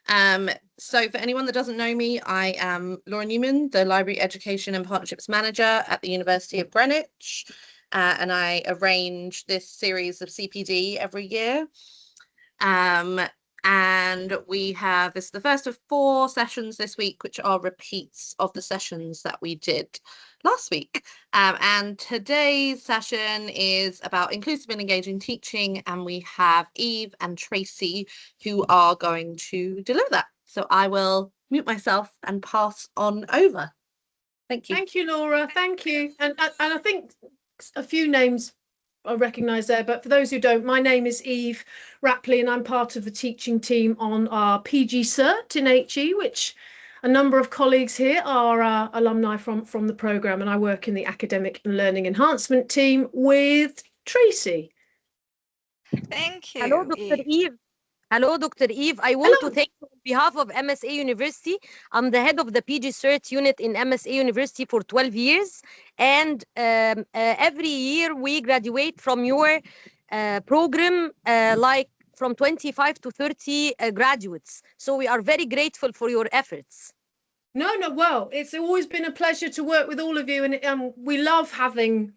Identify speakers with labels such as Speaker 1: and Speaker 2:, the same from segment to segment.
Speaker 1: So for anyone that doesn't know me, I am Laura Newman, the Library Education and Partnerships Manager at the University of Greenwich, and I arrange this series of CPD every year. And this is the first of 4 sessions this week, which are repeats of the sessions that we did last week. And today's session is about inclusive and engaging teaching, and we have Eve and Tracy who are going to deliver that. So I will mute myself and pass on over. Thank you.
Speaker 2: Thank you, Laura. Thank you. And I think a few names I recognise there, but for those who don't, my name is Eve Rapley, and I'm part of the teaching team on our PG Cert in HE, which a number of colleagues here are alumni from the programme, and I work in the academic and learning enhancement team with Tracy.
Speaker 3: Thank you.
Speaker 4: Hello, Dr. Eve. Hello, Dr. Eve. I want to thank you on behalf of MSA University. I'm the head of the PG Cert unit in MSA University for 12 years. And every year we graduate from your program, like from 25 to 30 graduates. So we are very grateful for your efforts.
Speaker 2: No, well, it's always been a pleasure to work with all of you. And we love having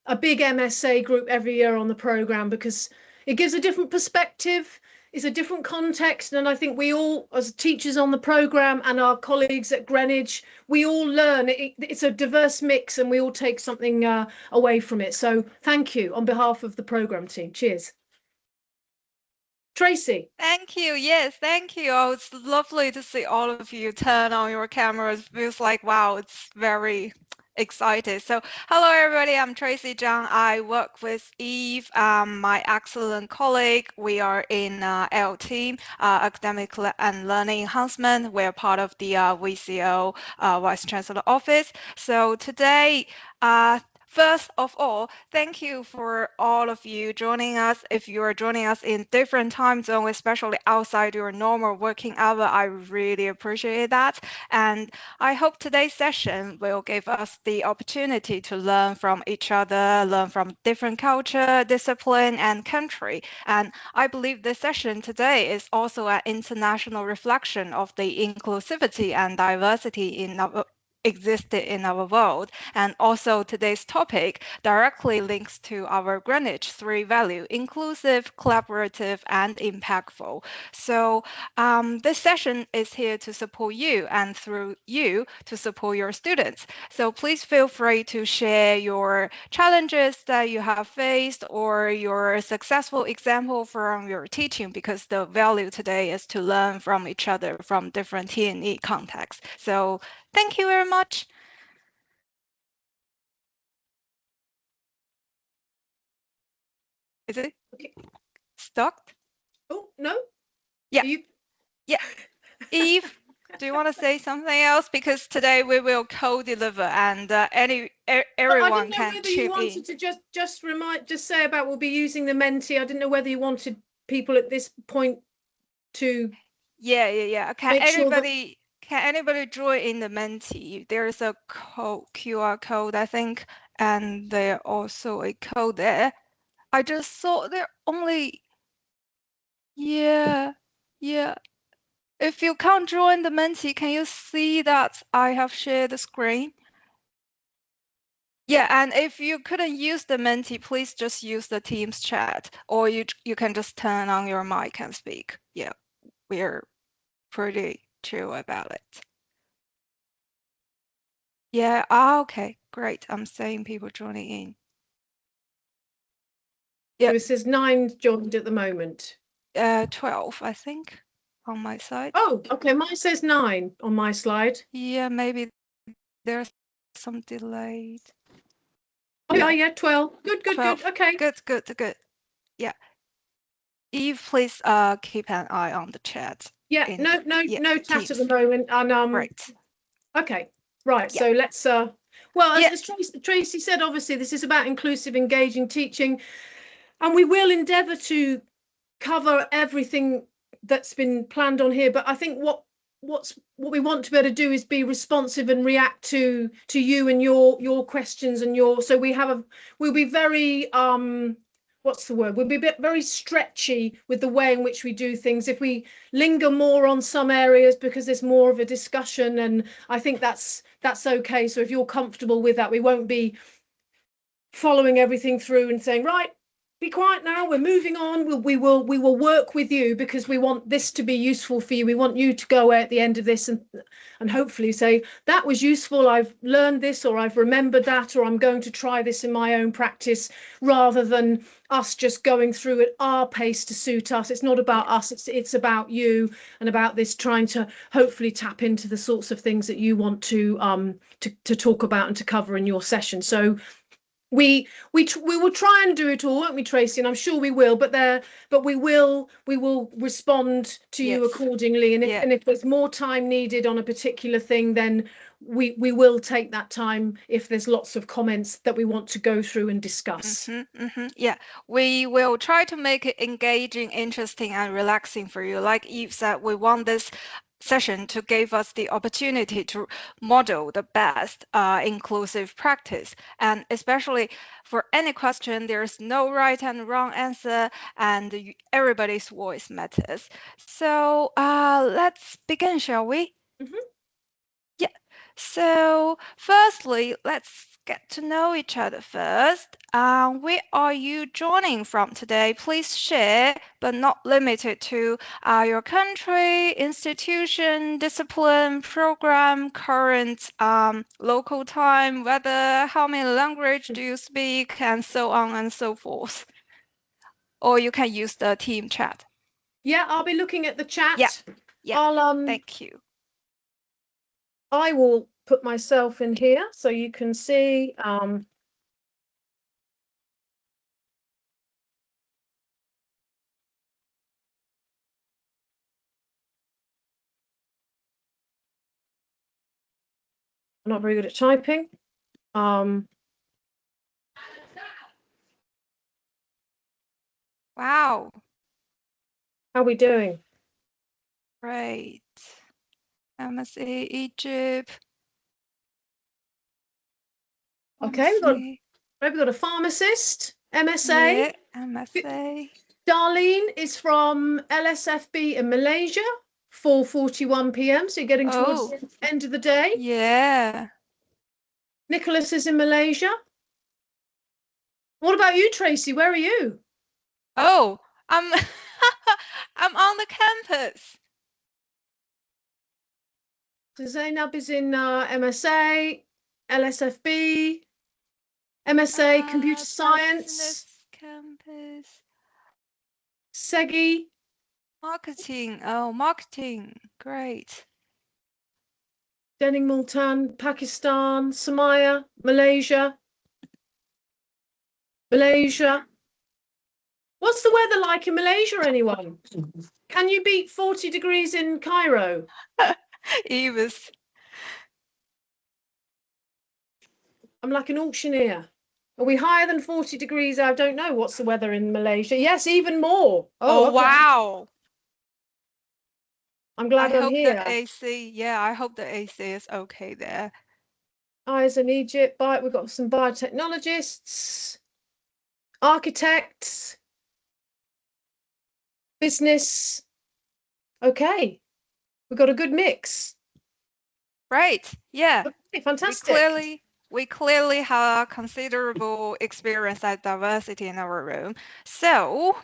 Speaker 2: a big MSA group every year on the program because it gives a different perspective. It's a different context, and I think we all, as teachers on the programme and our colleagues at Greenwich, we all learn. It's a diverse mix, and we all take something away from it. So thank you on behalf of the programme team. Cheers. Tracy.
Speaker 3: Thank you. Yes, thank you. Oh, it's lovely to see all of you turn on your cameras. It feels like, wow, it's very excited. So hello everybody, I'm Tracy Zhang. I work with Eve, my excellent colleague. We are in L team, academic and learning enhancement. We're part of the VCO Vice Chancellor office. So today, first of all, thank you for all of you joining us. If you are joining us in different time zone, especially outside your normal working hour, I really appreciate that. And I hope today's session will give us the opportunity to learn from each other, learn from different culture, discipline, and country. And I believe this session today is also an international reflection of the inclusivity and diversity existed in our world. And also today's topic directly links to our Greenwich 3 value: inclusive, collaborative, and impactful. So this session is here to support you and through you to support your students. So please feel free to share your challenges that you have faced or your successful example from your teaching, because the value today is to learn from each other from different T&E contexts. So thank you very much. Is it stuck?
Speaker 2: Oh, no?
Speaker 3: Yeah. Yeah. Eve, do you want to say something else? Because today we will co-deliver, and everyone can chip in. I didn't know whether you wanted
Speaker 2: to just say about we'll be using the Menti. I didn't know whether you wanted people at this point to.
Speaker 3: Yeah. Can anybody join in the Menti? There's a QR code, I think, and there's also a code there. I just saw there only. Yeah. If you can't join the Menti, can you see that I have shared the screen? Yeah, and if you couldn't use the Menti, please just use the Teams chat, or you can just turn on your mic and speak. Yeah, we're pretty chill about it. Yeah, okay, great. I'm seeing people joining in.
Speaker 2: Yeah, so it says 9 joined at the moment.
Speaker 3: 12, I think, on my side.
Speaker 2: Oh, okay, mine says 9 on my slide.
Speaker 3: Yeah, maybe there's some delayed.
Speaker 2: Oh, yeah, 12. Good,
Speaker 3: 12.
Speaker 2: Okay.
Speaker 3: Good. Yeah. Eve, please keep an eye on the chat.
Speaker 2: Yeah, no chat at the moment. And
Speaker 3: Great.
Speaker 2: Okay, right. Yeah. So let's as Tracy said, obviously this is about inclusive, engaging teaching, and we will endeavour to cover everything that's been planned on here. But I think what we want to be able to do is be responsive and react to you and your questions and so we'll be very what's the word? We'll be very stretchy with the way in which we do things. If we linger more on some areas because there's more of a discussion, and I think that's okay. So if you're comfortable with that, we won't be following everything through and saying, right, be quiet now, we're moving on. We will work with you because we want this to be useful for you. We want you to go at the end of this and hopefully say, that was useful, I've learned this, or I've remembered that, or I'm going to try this in my own practice, rather than us just going through at our pace to suit us. It's not about us, it's about you, and about this trying to hopefully tap into the sorts of things that you want to talk about and to cover in your session. So we will try and do it all, won't we, Tracy? And I'm sure we will, but we will respond to you accordingly. And if there's more time needed on a particular thing, then we will take that time if there's lots of comments that we want to go through and discuss.
Speaker 3: Yeah, we will try to make it engaging, interesting, and relaxing for you. Like Eve said, we want this session to give us the opportunity to model the best inclusive practice. And especially for any question, there's no right and wrong answer, and everybody's voice matters. So let's begin, shall we? Yeah. So firstly, let's get to know each other first. Where are you joining from today? Please share, but not limited to your country, institution, discipline, program, current local time, weather, how many language do you speak, and so on and so forth. Or you can use the team chat.
Speaker 2: Yeah, I'll be looking at the chat.
Speaker 3: Yeah. Thank you.
Speaker 2: I will put myself in here so you can see. I'm not very good at typing.
Speaker 3: Wow.
Speaker 2: How are we doing?
Speaker 3: Great. MSA Egypt.
Speaker 2: Okay, we've got a pharmacist, MSA.
Speaker 3: Yeah, MSA.
Speaker 2: Darlene is from LSFB in Malaysia, 4:41 p.m. So you're getting towards the end of the day.
Speaker 3: Yeah.
Speaker 2: Nicholas is in Malaysia. What about you, Tracy? Where are you?
Speaker 3: Oh, I'm I'm on the campus.
Speaker 2: So Zainab is in MSA, LSFB, MSA Computer Science.
Speaker 3: Campus.
Speaker 2: Segi.
Speaker 3: Marketing. Oh, marketing. Great.
Speaker 2: Denning Multan, Pakistan. Samaya, Malaysia. Malaysia. What's the weather like in Malaysia, anyone? Can you beat 40 degrees in Cairo?
Speaker 3: Eva's.
Speaker 2: I'm like an auctioneer. Are we higher than 40 degrees? I don't know. What's the weather in Malaysia? Yes, even more.
Speaker 3: Oh,
Speaker 2: okay.
Speaker 3: Wow.
Speaker 2: I'm glad I'm here.
Speaker 3: I hope the AC is okay there.
Speaker 2: Eyes in Egypt. We've got some biotechnologists, architects, business. Okay. We've got a good mix.
Speaker 3: Right. Yeah.
Speaker 2: Okay, fantastic.
Speaker 3: We clearly have considerable experience at diversity in our room. So,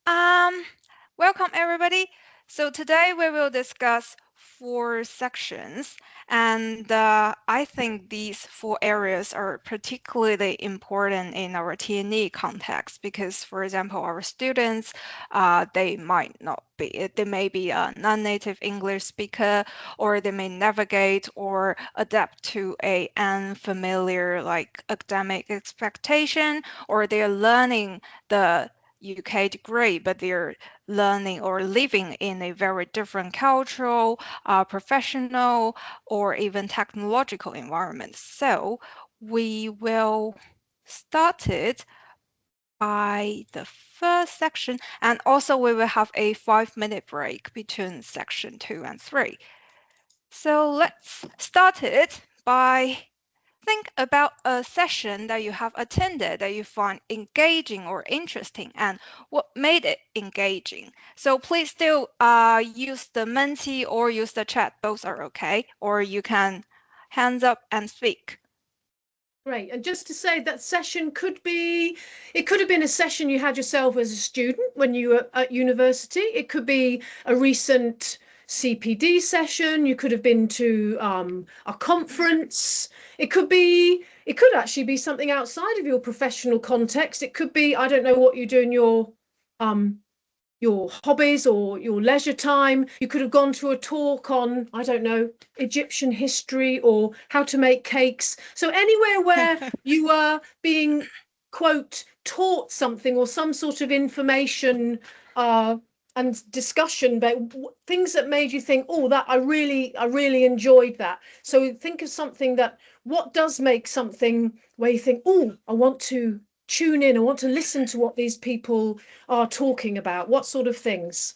Speaker 3: welcome everybody. So today we will discuss 4 sections, and I think these 4 areas are particularly important in our TNE context because, for example, our students, they may be a non-native English speaker, or they may navigate or adapt to a unfamiliar academic expectation, or they're learning the UK degree, but they're learning or living in a very different cultural, professional, or even technological environment. So we will start it by the first section, and also we will have a 5-minute break between section 2 and 3. So let's start it by think about a session that you have attended that you find engaging or interesting and what made it engaging. So please still use the Menti or use the chat. Both are okay. Or you can hands up and speak.
Speaker 2: Great. And just to say that session could have been a session you had yourself as a student when you were at university. It could be a recent CPD session. You could have been to a conference. It could actually be something outside of your professional context. It could be, I don't know what you do in your hobbies or your leisure time. You could have gone to a talk on, I don't know, Egyptian history or how to make cakes. So anywhere where you were being, quote, taught something or some sort of information and discussion, but things that made you think, oh, that I really enjoyed that. So think of something what does make something where you think, oh, I want to tune in, I want to listen to what these people are talking about, what sort of things.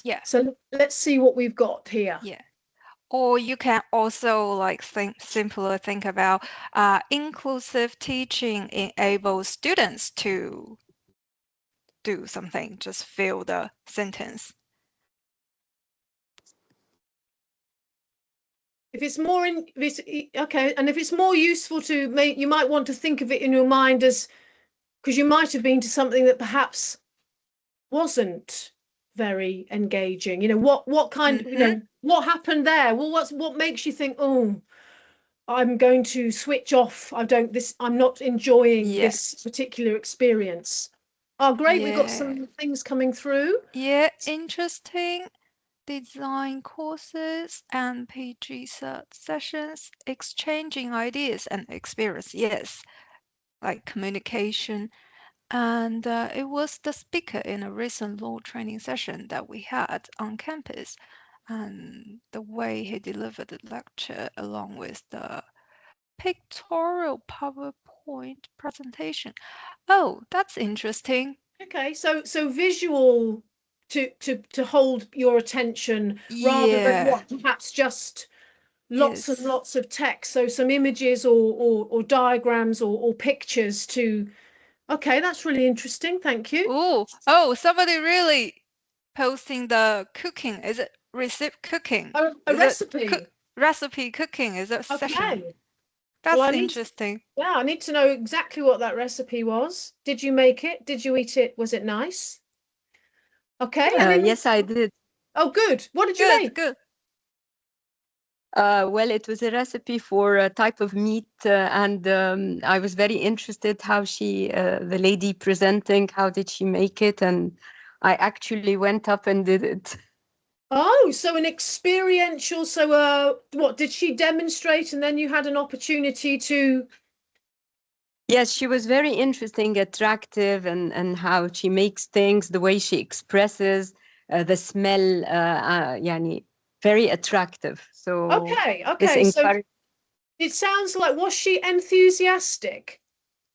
Speaker 3: Yeah.
Speaker 2: So let's see what we've got here.
Speaker 3: Yeah. Or you can also simply think about inclusive teaching enables students to do something, just fill the sentence.
Speaker 2: If it's more okay, and if it's more useful to make, you might want to think of it in your mind as, because you might have been to something that perhaps wasn't very engaging. What kind, what happened there? Well, what makes you think, oh, I'm going to switch off. I'm not enjoying this particular experience. Oh, great. We've got some things coming through.
Speaker 3: Yeah, interesting. Design courses and PG sessions, exchanging ideas and experience. Yes, like communication. And it was the speaker in a recent law training session that we had on campus. And the way he delivered the lecture along with the pictorial PowerPoint presentation. Oh, that's interesting.
Speaker 2: Okay, so visual to hold your attention rather than what perhaps just lots and lots of text. So some images or diagrams or pictures to. Okay, that's really interesting. Thank you.
Speaker 3: Oh, somebody really posting the cooking. Is it recipe cooking?
Speaker 2: A recipe.
Speaker 3: Recipe cooking is a session.
Speaker 2: Okay.
Speaker 3: That's interesting.
Speaker 2: Yeah, I need to know exactly what that recipe was. Did you make it? Did you eat it? Was it nice? Okay.
Speaker 5: Yes, I did.
Speaker 2: Oh, good. What did you make?
Speaker 3: Good.
Speaker 5: Well, it was a recipe for a type of meat, and I was very interested how the lady presenting, how did she make it, and I actually went up and did it.
Speaker 2: Oh, so an experiential. So, what did she demonstrate, and then you had an opportunity to?
Speaker 5: Yes, she was very interesting, attractive, and how she makes things, the way she expresses, the smell, yani very attractive. So
Speaker 2: okay. So it sounds like, was she enthusiastic?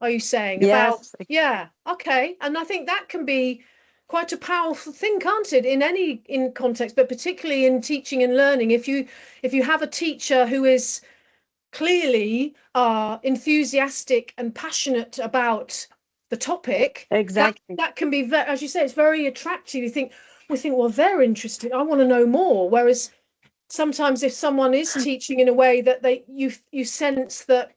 Speaker 2: Are you saying
Speaker 5: yes.
Speaker 2: about? Yeah. Okay. And I think that can be quite a powerful thing, can't it? In context, but particularly in teaching and learning. If you have a teacher who is clearly enthusiastic and passionate about the topic,
Speaker 5: exactly,
Speaker 2: that can be, as you say, it's very attractive. We think, well, they're interested, I want to know more. Whereas sometimes if someone is teaching in a way that you sense that,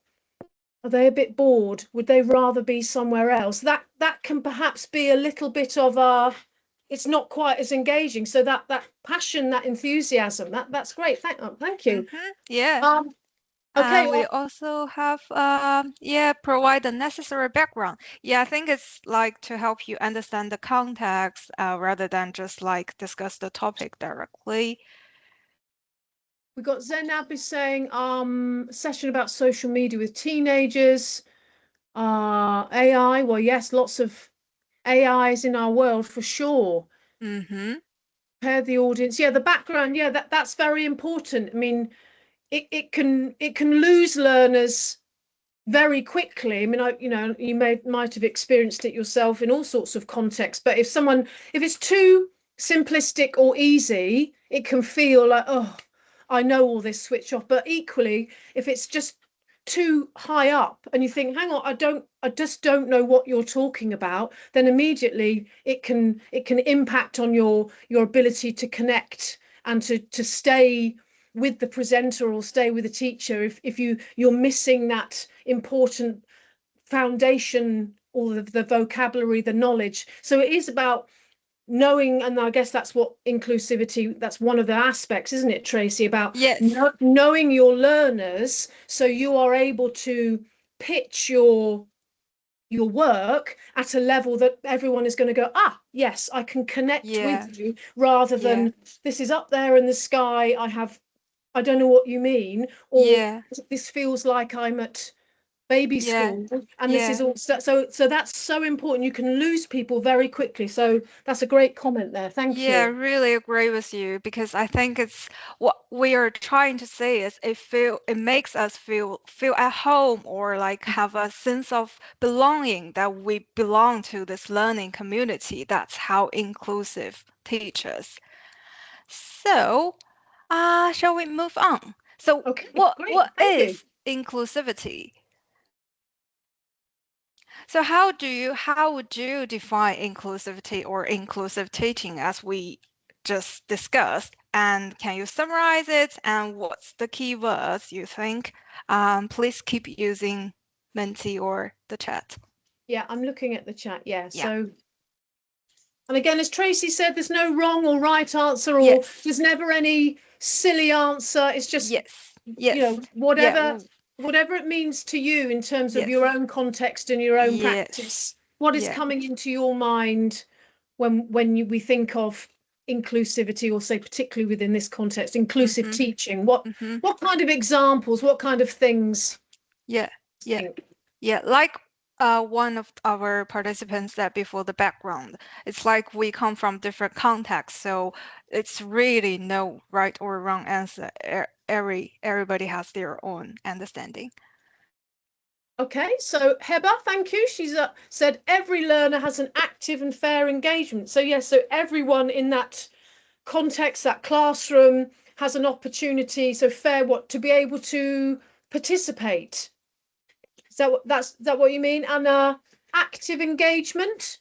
Speaker 2: are they a bit bored? Would they rather be somewhere else? That can perhaps be a little bit of it's not quite as engaging. So that passion, that enthusiasm, that's great. Thank you.
Speaker 3: Yeah.
Speaker 2: Okay.
Speaker 3: We also have provide the necessary background. Yeah, I think it's like to help you understand the context rather than just like discuss the topic directly.
Speaker 2: We got Zainab is saying session about social media with teenagers, AI. Well, yes, lots of AIs in our world for sure. Prepare the audience. Yeah, the background. Yeah, that's very important. I mean, it can lose learners very quickly. I mean, you might have experienced it yourself in all sorts of contexts. But if it's too simplistic or easy, it can feel like, oh, I know all this, switch off. But equally, if it's just too high up and you think, hang on, I just don't know what you're talking about, then immediately it can impact on your ability to connect and to stay with the presenter or stay with the teacher if you're missing that important foundation or the vocabulary, the knowledge. So it is about knowing, and I guess that's what inclusivity, that's one of the aspects, isn't it, Tracy, about
Speaker 3: Yes.
Speaker 2: knowing your learners so you are able to pitch your work at a level that everyone is going to go, ah, yes, I can connect with you, rather than this is up there in the sky, I don't know what you mean, or this feels like I'm at baby school, and this is all so that's so important. You can lose people very quickly, so that's a great comment there. Thank you.
Speaker 3: Yeah, really agree with you, because I think it's what we are trying to say is it makes us feel at home, or like have a sense of belonging, that we belong to this learning community. That's how inclusive teachers. So, shall we move on? So,
Speaker 2: Okay,
Speaker 3: what
Speaker 2: thank
Speaker 3: is inclusivity? So how would you define inclusivity or inclusive teaching, as we just discussed? And can you summarize it? And what's the key words you think? Please keep using Menti or the chat.
Speaker 2: Yeah, I'm looking at the chat. Yeah. So, and again, as Tracy said, there's no wrong or right answer, or there's never any silly answer. It's just, you know, whatever it means to you in terms of your own context and your own practice. What is coming into your mind when we think of inclusivity, or say particularly within this context, inclusive teaching? What kind of examples? What kind of things?
Speaker 3: Like one of our participants said before, the background. It's like we come from different contexts, so it's really no right or wrong answer. Everybody has their own understanding.
Speaker 2: Okay, so Heba, thank you. She's said every learner has an active and fair engagement. So yes, so everyone in that context, that classroom, has an opportunity. So fair, what, to be able to participate. Is that what you mean? And active engagement.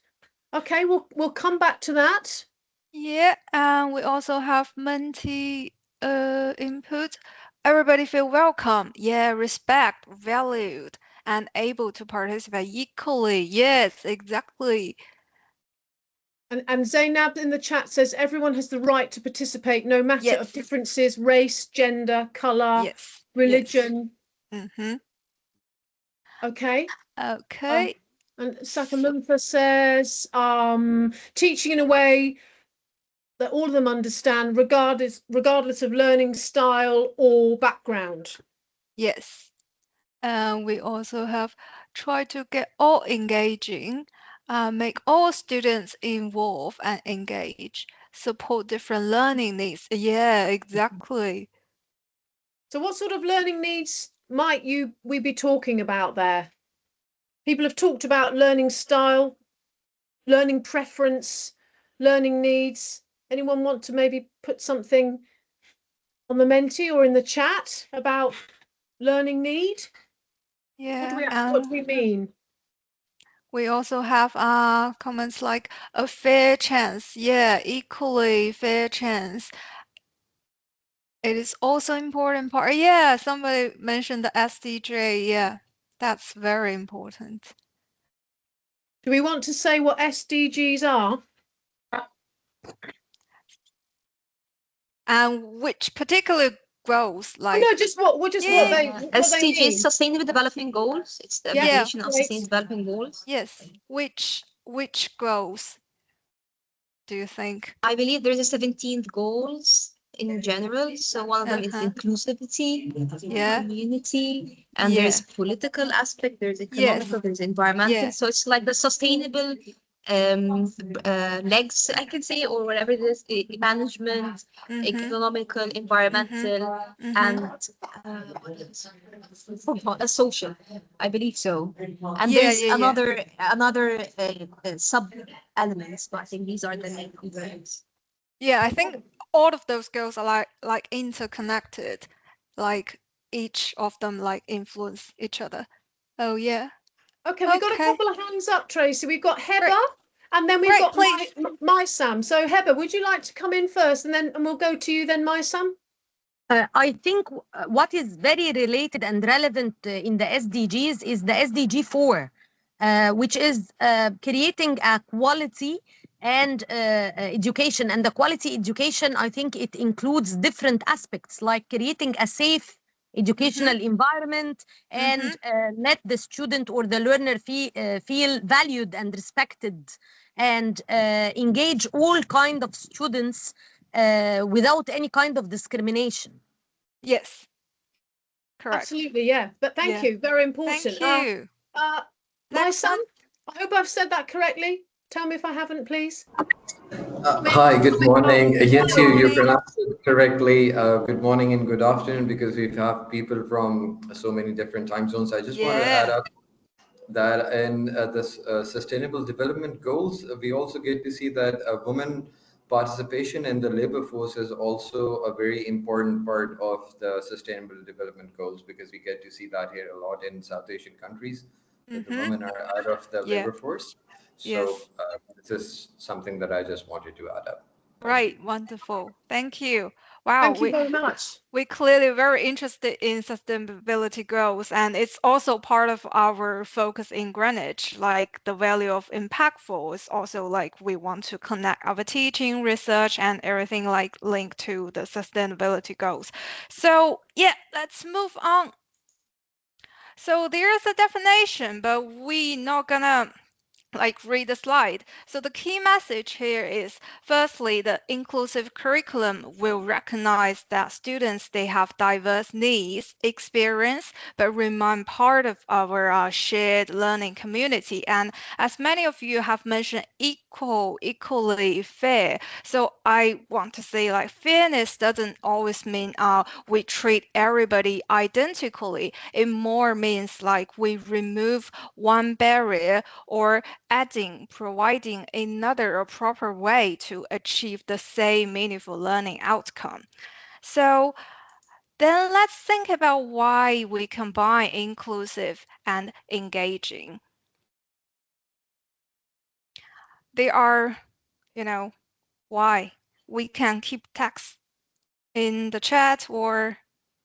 Speaker 2: Okay, we'll come back to that.
Speaker 3: Yeah, and we also have Menti input. Everybody feel welcome. Yeah, respect, valued, and able to participate equally. Yes, exactly.
Speaker 2: And Zainab in the chat says everyone has the right to participate, no matter of differences, race, gender, color, religion. Okay.
Speaker 3: Okay.
Speaker 2: And Sakamumfa says teaching in a way that all of them understand, regardless of learning style or background.
Speaker 3: Yes. And we also have tried to get all engaging, make all students involve and engage, support different learning needs. Yeah, exactly.
Speaker 2: So what sort of learning needs might we be talking about there? People have talked about learning style, learning preference, learning needs. Anyone want to maybe put something on the Menti or in the chat about learning need?
Speaker 3: Yeah.
Speaker 2: What do we mean?
Speaker 3: We also have comments like a fair chance. Yeah, equally fair chance. It is also important part. Yeah, somebody mentioned the SDJ. Yeah, that's very important.
Speaker 2: Do we want to say what SDGs are?
Speaker 3: And which particular goals, like
Speaker 2: no, just what they
Speaker 1: SDGs, Sustainable Development Goals. It's the abbreviation of Sustainable Development Goals.
Speaker 3: Yes. Which goals do you think?
Speaker 1: I believe there's a 17th goals in general. So one of them is inclusivity, community, and there's political aspect, there's economical, there's environmental. So it's like the sustainable legs, I can say, or whatever it is, management, economical, environmental, and social. I believe so. And there's another sub elements, but I think these are the main components.
Speaker 3: Yeah, I think all of those goals are like interconnected, like each of them like influence each other. Oh yeah.
Speaker 2: Okay, we've got a
Speaker 3: Okay.
Speaker 2: couple of hands up, Tracy. We've got Heather,
Speaker 3: Great.
Speaker 2: and then we've
Speaker 3: Great,
Speaker 2: got
Speaker 3: please.
Speaker 2: my Sam. So Heather, would you like to come in first, and we'll go to you then, my Sam?
Speaker 4: I think what is very related and relevant in the SDGs is the SDG 4, which is creating a quality and education. And the quality education, I think it includes different aspects like creating a safe educational environment and let the student or the learner feel valued and respected and engage all kind of students without any kind of discrimination.
Speaker 3: Yes. Correct.
Speaker 2: Absolutely, yeah. But thank you, very important.
Speaker 3: Thank you.
Speaker 2: My
Speaker 3: Next
Speaker 2: Sam,
Speaker 3: one.
Speaker 2: I hope I've said that correctly. Tell me if I haven't, please.
Speaker 6: Hi, good morning. Yes, you
Speaker 3: morning.
Speaker 6: pronounced it correctly. Good morning and good afternoon, because we have people from so many different time zones. I just wanted to add up that in this Sustainable Development Goals, we also get to see that women participation in the labor force is also a very important part of the Sustainable Development Goals, because we get to see that here a lot in South Asian countries, that the women are out of the labor force. So this is something that I just wanted to add up.
Speaker 3: Right, wonderful. Thank you. Wow,
Speaker 2: Thank you very much.
Speaker 3: we're clearly very interested in sustainability goals, and it's also part of our focus in Greenwich. Like the value of impactful is also like we want to connect our teaching, research, and everything like linked to the sustainability goals. So yeah, let's move on. So there's a definition, but we're not gonna like read the slide. So the key message here is, firstly, the inclusive curriculum will recognize that students, they have diverse needs, experience, but remain part of our shared learning community. And as many of you have mentioned, equally fair. So I want to say like fairness doesn't always mean we treat everybody identically. It more means like we remove one barrier or providing another proper way to achieve the same meaningful learning outcome. So then let's think about why we combine inclusive and engaging. They are, why? We can keep text in the chat, or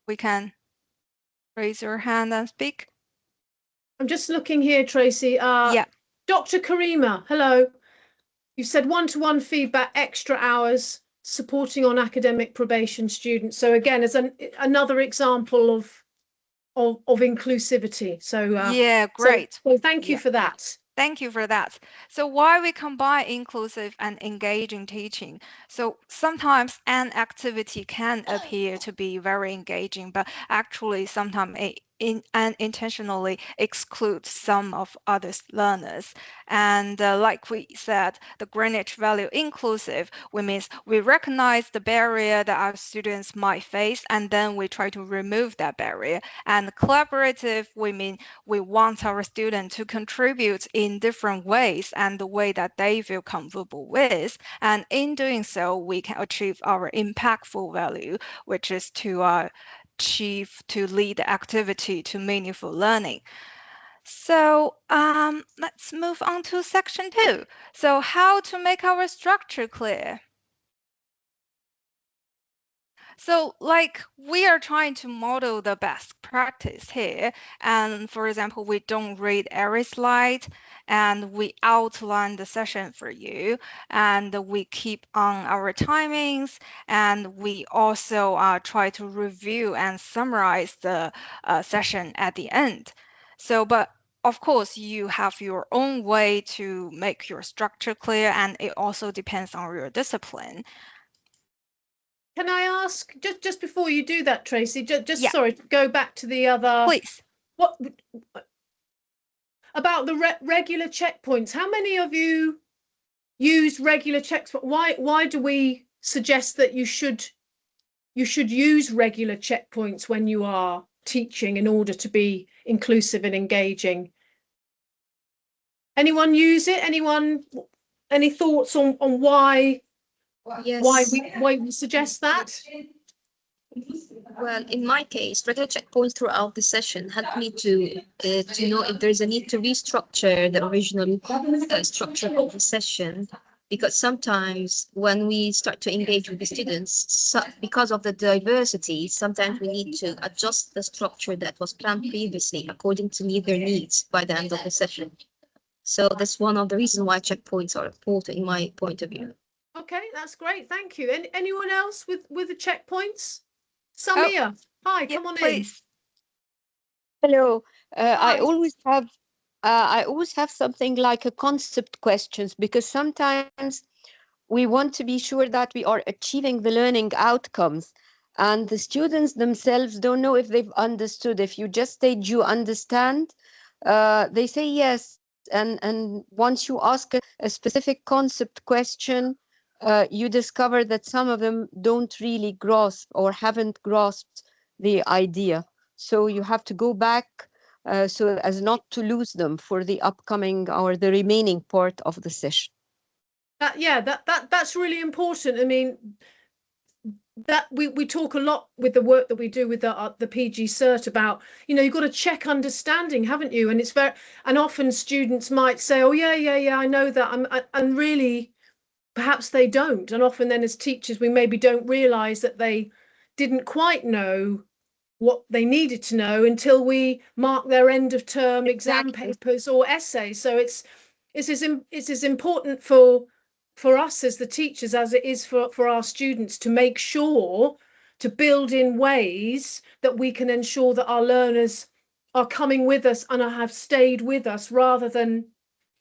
Speaker 3: we can raise your hand and speak.
Speaker 2: I'm just looking here, Tracy.
Speaker 3: Yeah.
Speaker 2: Dr. Karima, hello. You said one-to-one feedback, extra hours, supporting on academic probation students. So again, as another example of inclusivity. So
Speaker 3: yeah, great.
Speaker 2: So thank you for that.
Speaker 3: Thank you for that. So why we combine inclusive and engaging teaching? So sometimes an activity can appear to be very engaging, but actually sometimes it unintentionally excludes some of other learners. And like we said, the Greenwich value inclusive, which means we recognize the barrier that our students might face, and then we try to remove that barrier. And collaborative, we mean we want our students to contribute in different ways and the way that they feel comfortable with. And in doing so, we can achieve our impactful value, which is to lead the activity to meaningful learning. So let's move on to section 2. So how to make our structure clear. So like we are trying to model the best practice here. And for example, we don't read every slide and we outline the session for you. And we keep on our timings, and we also try to review and summarize the session at the end. So, but of course, you have your own way to make your structure clear, and it also depends on your discipline.
Speaker 2: Can I ask, just before you do that, Tracy, just sorry, to go back to the other.
Speaker 3: Please.
Speaker 2: What about the regular checkpoints? How many of you use regular checks? Why do we suggest that you should use regular checkpoints when you are teaching in order to be inclusive and engaging? Anyone use it? Any thoughts on why?
Speaker 7: Yes.
Speaker 2: Why we suggest that?
Speaker 7: Well, in my case, regular checkpoints throughout the session helped me to know if there's a need to restructure the original structure of the session. Because sometimes when we start to engage with the students, because of the diversity, sometimes we need to adjust the structure that was planned previously according to meet their needs by the end of the session. So that's one of the reasons why checkpoints are important in my point of view.
Speaker 2: Okay, that's great. Thank you. Anyone else with the checkpoints? Samia, hi,
Speaker 3: Yeah,
Speaker 2: come on in.
Speaker 3: please.
Speaker 5: Hello.
Speaker 2: Hi.
Speaker 5: I always have something like a concept questions, because sometimes we want to be sure that we are achieving the learning outcomes, and the students themselves don't know if they've understood. If you just state you understand, they say yes, and once you ask a specific concept question, you discover that some of them don't really grasp or haven't grasped the idea. So you have to go back so as not to lose them for the upcoming or the remaining part of the session.
Speaker 2: That's really important. I mean, that we talk a lot with the work that we do with the PG cert about, you know, you've got to check understanding, haven't you? And it's very, and often students might say, oh yeah, I know that, and really perhaps they don't. And often then as teachers we maybe don't realize that they didn't quite know what they needed to know until we mark their end of term exam papers or essays. So it's as important for us as the teachers as it is for our students to make sure to build in ways that we can ensure that our learners are coming with us and have stayed with us, rather than,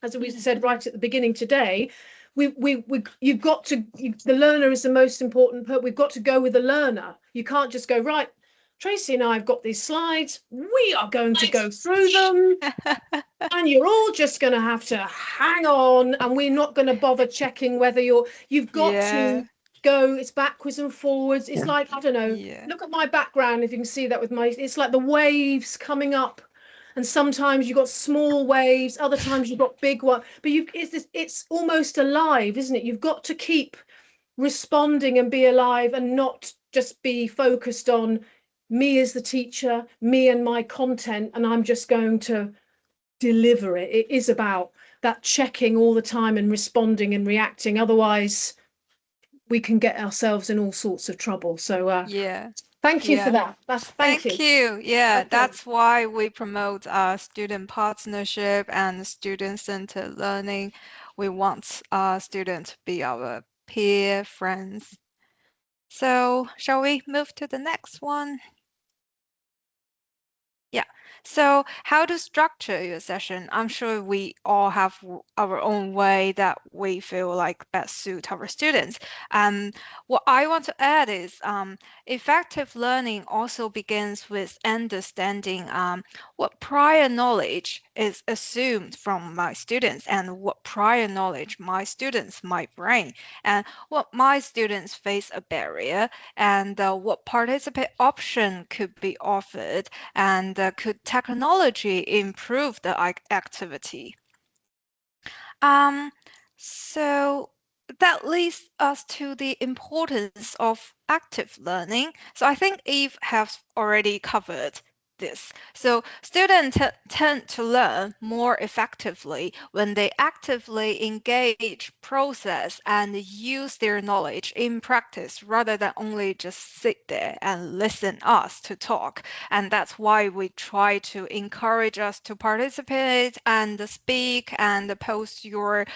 Speaker 2: as we said right at the beginning today, you've got to, the learner is the most important part. We've got to go with the learner. You can't just go, right, Tracy and I have got these slides, we are going to go through them and you're all just going to have to hang on, and we're not going to bother checking whether you've got to go, it's backwards and forwards. It's like, I don't know, look at my background, if you can see that with my, it's like the waves coming up, and sometimes you've got small waves, other times you've got big ones, but it's almost alive, isn't it? You've got to keep responding and be alive, and not just be focused on me as the teacher, me and my content, and I'm just going to deliver it. It is about that checking all the time and responding and reacting. Otherwise, we can get ourselves in all sorts of trouble. So thank you for that. Thank you.
Speaker 3: Yeah,
Speaker 2: okay.
Speaker 3: That's why we promote student partnership and student-centered learning. We want students to be our peer friends. So shall we move to the next one? Yeah. So how to structure your session? I'm sure we all have our own way that we feel like best suit our students. And what I want to add is effective learning also begins with understanding what prior knowledge is assumed from my students, and what prior knowledge my students might bring, and what my students face a barrier, and what participate option could be offered, and could technology improve the activity? So that leads us to the importance of active learning. So I think Eve has already covered this. So students tend to learn more effectively when they actively engage, process, and use their knowledge in practice, rather than only just sit there and listen us to talk. And that's why we try to encourage us to participate and speak and post your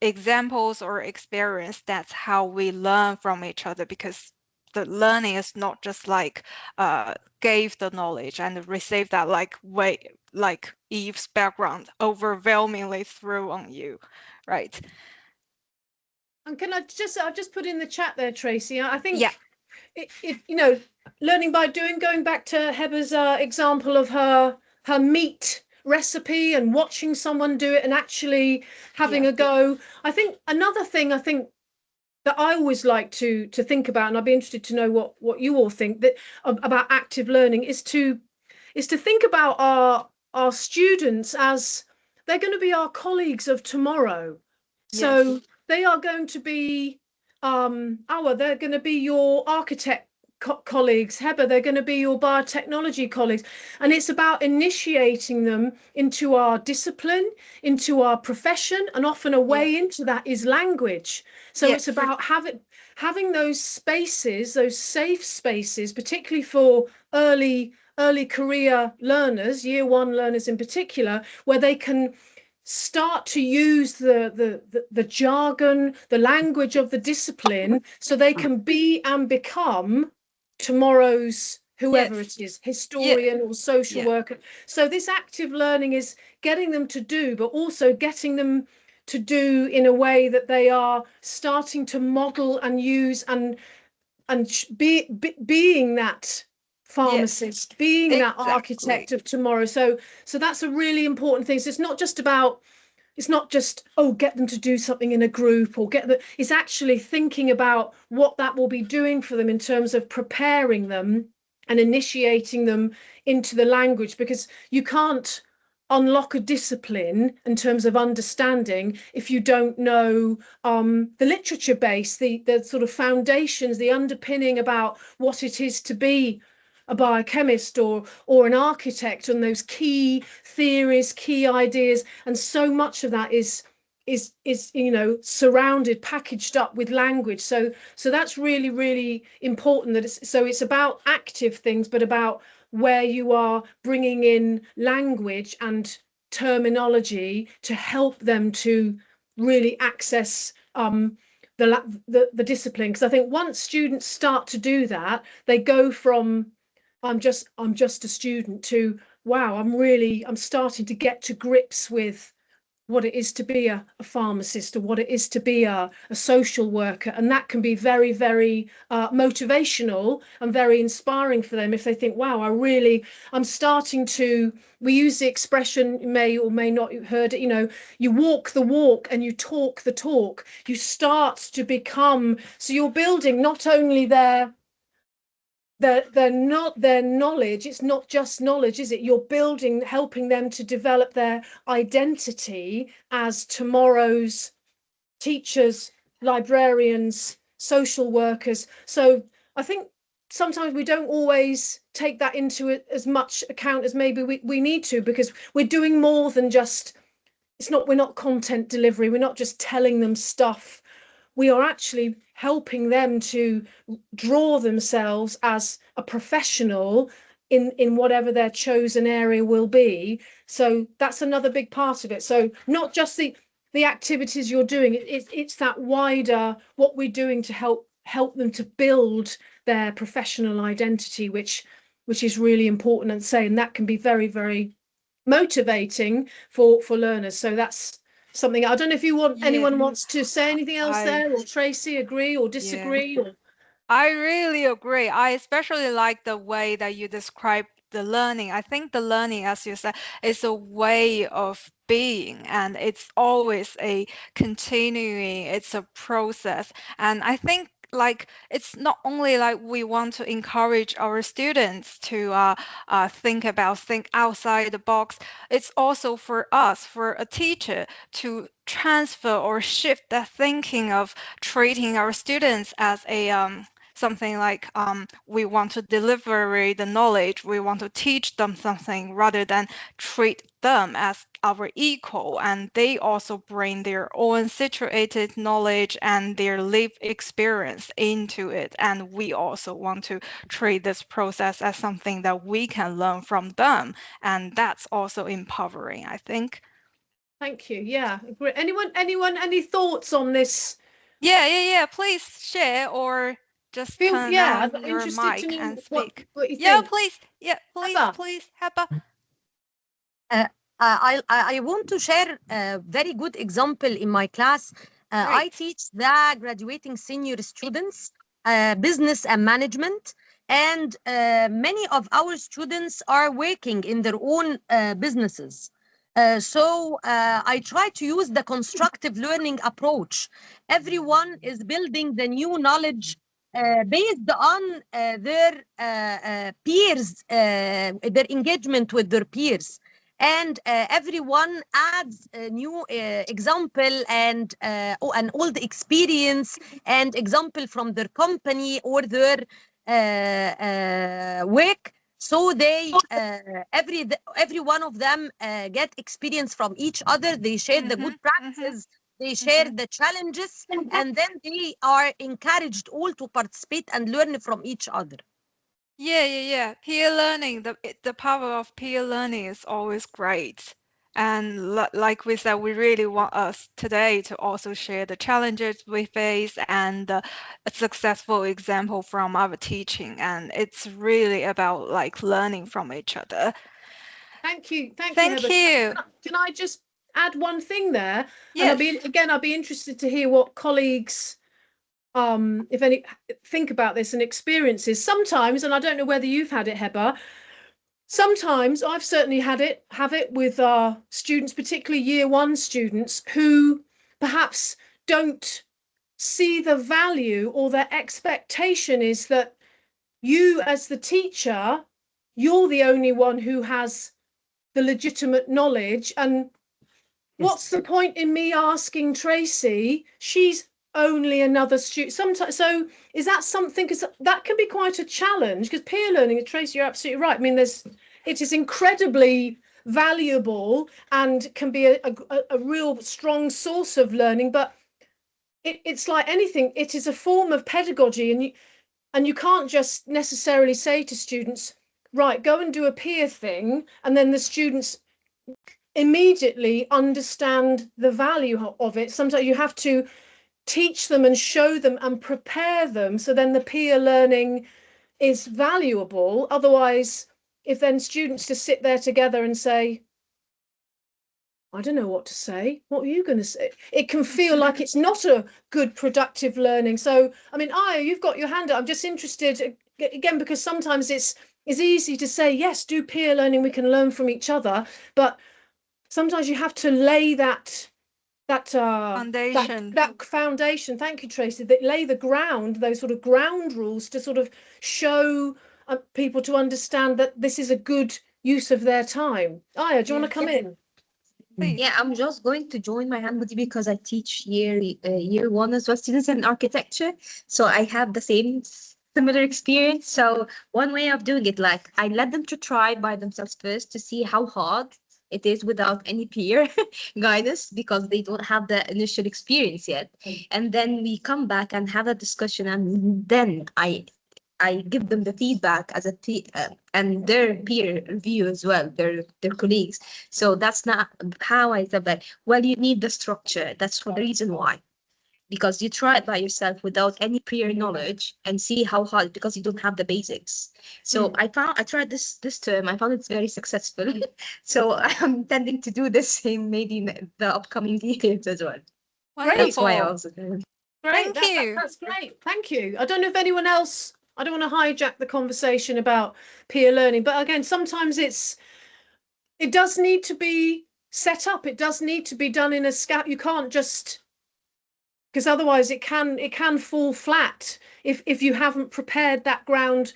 Speaker 3: examples or experience. That's how we learn from each other, because the learning is not just like gave the knowledge and receive that like Eve's background overwhelmingly threw on you, right?
Speaker 2: And can I've just put in the chat there, Tracy, I think it you know, learning by doing, going back to Heba's example of her meat recipe and watching someone do it and actually having a go. I think another thing that I always like to think about, and I'd be interested to know what you all think that about active learning, is to think about our students as they're going to be our colleagues of tomorrow. So they are going to be they're going to be your architect colleagues. Heba, they're going to be your biotechnology colleagues. And it's about initiating them into our discipline, into our profession, and often a way into that is language. So it's about having those spaces, those safe spaces, particularly for early career learners, year one learners in particular, where they can start to use the jargon, the language of the discipline, so they can be and become tomorrow's whoever it is, historian or social worker. So this active learning is getting them to do, but also getting them to do in a way that they are starting to model and use and being that pharmacist, being that architect of tomorrow. So that's a really important thing. So it's not just get them to do something in a group or it's actually thinking about what that will be doing for them in terms of preparing them and initiating them into the language, because you can't unlock a discipline in terms of understanding if you don't know the literature base, the sort of foundations, the underpinning about what it is to be a biochemist or an architect, and those key theories, key ideas. And so much of that is surrounded, packaged up with language. So that's really, really important, that it's about active things, but about where you are bringing in language and terminology to help them to really access the discipline. Because I think once students start to do that, they go from I'm just a student to wow, I'm starting to get to grips with what it is to be a pharmacist, or what it is to be a social worker. And that can be very, very motivational and very inspiring for them if they think, wow, I'm starting to, we use the expression, you may or may not have heard it, you walk the walk and you talk the talk. You start to become, so you're building not only their knowledge, it's not just knowledge, is it? You're building, helping them to develop their identity as tomorrow's teachers, librarians, social workers. So I think sometimes we don't always take that into it as much account as maybe we need to, because we're doing more than just, we're not content delivery, we're not just telling them stuff. We are actually helping them to draw themselves as a professional in whatever their chosen area will be. So that's another big part of it. So not just the activities you're doing, it's that wider, what we're doing to help them to build their professional identity, which is really important, and that can be very, very motivating for learners. So that's something. I don't know if anyone wants to say anything else there, or Tracy, agree or disagree.
Speaker 3: I really agree. I especially like the way that you describe the learning. I think the learning, as you said, is a way of being, and it's always a continuing, it's a process. And I think it's not only like we want to encourage our students to think outside the box. It's also for us, for a teacher, to transfer or shift the thinking of treating our students as a something like we want to deliver the knowledge, we want to teach them something, rather than treat them as our equal, and they also bring their own situated knowledge and their lived experience into it, and we also want to treat this process as something that we can learn from them, and that's also empowering, I think.
Speaker 2: Thank you. Yeah, anyone any thoughts on this?
Speaker 3: Yeah, please share, or just turn on your mic and speak.
Speaker 2: What you think.
Speaker 3: Please. Please, Heba.
Speaker 4: I want to share a very good example in my class. I teach the graduating senior students business and management, and many of our students are working in their own businesses. So I try to use the constructive learning approach. Everyone is building the new knowledge based on their peers, their engagement with their peers. And everyone adds a new example and an old experience and example from their company or their work, so they every one of them get experience from each other. They share the good practices, they share the challenges, and then they are encouraged all to participate and learn from each other.
Speaker 3: Yeah. Peer learning, the power of peer learning is always great. And like we said, we really want us today to also share the challenges we face and a successful example from our teaching. And it's really about like learning from each other.
Speaker 2: Thank you,
Speaker 3: Thank
Speaker 2: Heba.
Speaker 3: you.
Speaker 2: Can I just add one thing there?
Speaker 3: Yes.
Speaker 2: And I'll be interested to hear what colleagues, if any, think about this and experiences. Sometimes, and I don't know whether you've had it, Heba, sometimes I've certainly have it with students, particularly year one students, who perhaps don't see the value, or their expectation is that you as the teacher, you're the only one who has the legitimate knowledge. And what's the point in me asking Tracy? She's only another student. Sometimes, so is that something? Because that can be quite a challenge. Because peer learning, Tracy, you're absolutely right. I mean, it is incredibly valuable and can be a real strong source of learning. But it's like anything. It is a form of pedagogy, and you can't just necessarily say to students, right, go and do a peer thing, and then the students immediately understand the value of it. Sometimes you have to teach them and show them and prepare them, so then the peer learning is valuable. Otherwise, if then students just sit there together and say, I don't know what to say, what are you going to say? It can feel like it's not a good productive learning. So, I mean, Aya, you've got your hand up. I'm just interested, again, because sometimes it's easy to say, yes, do peer learning, we can learn from each other, but sometimes you have to lay that foundation. That foundation. Thank you, Tracy. That lay the ground, those sort of ground rules to sort of show people to understand that this is a good use of their time. Aya, do you want to come in?
Speaker 7: Yeah, I'm just going to join my hand with you because I teach year one as well, students in architecture. So I have the similar experience. So one way of doing it, like I let them to try by themselves first to see how hard it is without any peer guidance, because they don't have the initial experience yet. And then we come back and have a discussion, and then I give them the feedback as and their peer review as well, their colleagues. So that's not how I said that. Well, you need the structure. That's for the reason why. Because you try it by yourself without any prior knowledge and see how hard, because you don't have the basics. So I tried this term. I found it's very successful. So I'm intending to do this in maybe the upcoming years as well.
Speaker 3: Wonderful.
Speaker 7: That's why I also did.
Speaker 2: Great. That's great. Thank you. I don't know if anyone else, I don't want to hijack the conversation about peer learning, but again, sometimes it does need to be set up. It does need to be done in a scout. You can't just, because otherwise it can fall flat if you haven't prepared that ground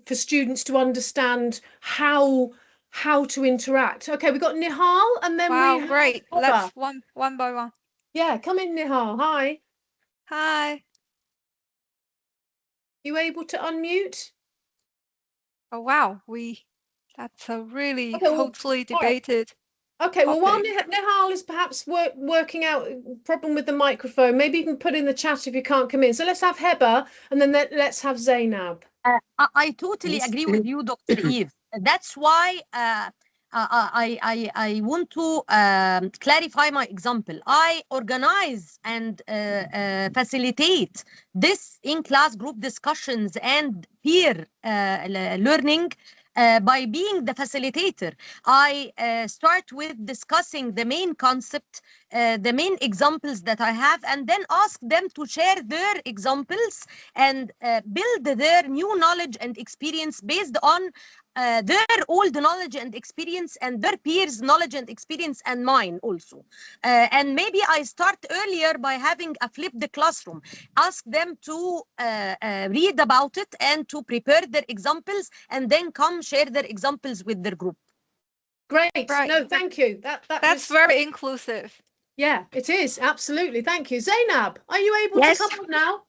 Speaker 2: for students to understand how to interact. Okay, we've got Nihal, and then
Speaker 3: wow,
Speaker 2: we have
Speaker 3: great.
Speaker 2: Heba.
Speaker 3: Let's one by one.
Speaker 2: Yeah, come in, Nihal. Hi.
Speaker 3: Hi.
Speaker 2: You able to unmute?
Speaker 3: Oh wow, that's a really hotly
Speaker 2: all right.
Speaker 3: debated.
Speaker 2: Okay, well, while
Speaker 3: topic.
Speaker 2: Nihal is perhaps working out a problem with the microphone, maybe you can put in the chat if you can't come in. So let's have Heba, and then let's have Zainab.
Speaker 4: I totally agree with you, Dr. Eve. That's why I want to clarify my example. I organize and facilitate this in-class group discussions and peer learning by being the facilitator. I start with discussing the main concept, the main examples that I have, and then ask them to share their examples and build their new knowledge and experience based on their old knowledge and experience and their peers' knowledge and experience and mine also. And maybe I start earlier by having a flipped classroom. Ask them to read about it and to prepare their examples, and then come share their examples with their group.
Speaker 2: Great.
Speaker 3: Right.
Speaker 2: No, thank you.
Speaker 3: That's very inclusive.
Speaker 2: Yeah, it is. Absolutely. Thank you. Zainab, are you able to come on now?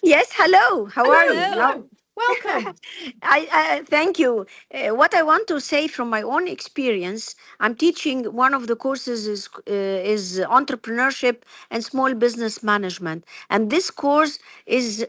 Speaker 8: Yes, hello. How are you?
Speaker 2: Hello. Welcome.
Speaker 8: I thank you. What I want to say from my own experience, I'm teaching one of the courses is entrepreneurship and small business management, and this course is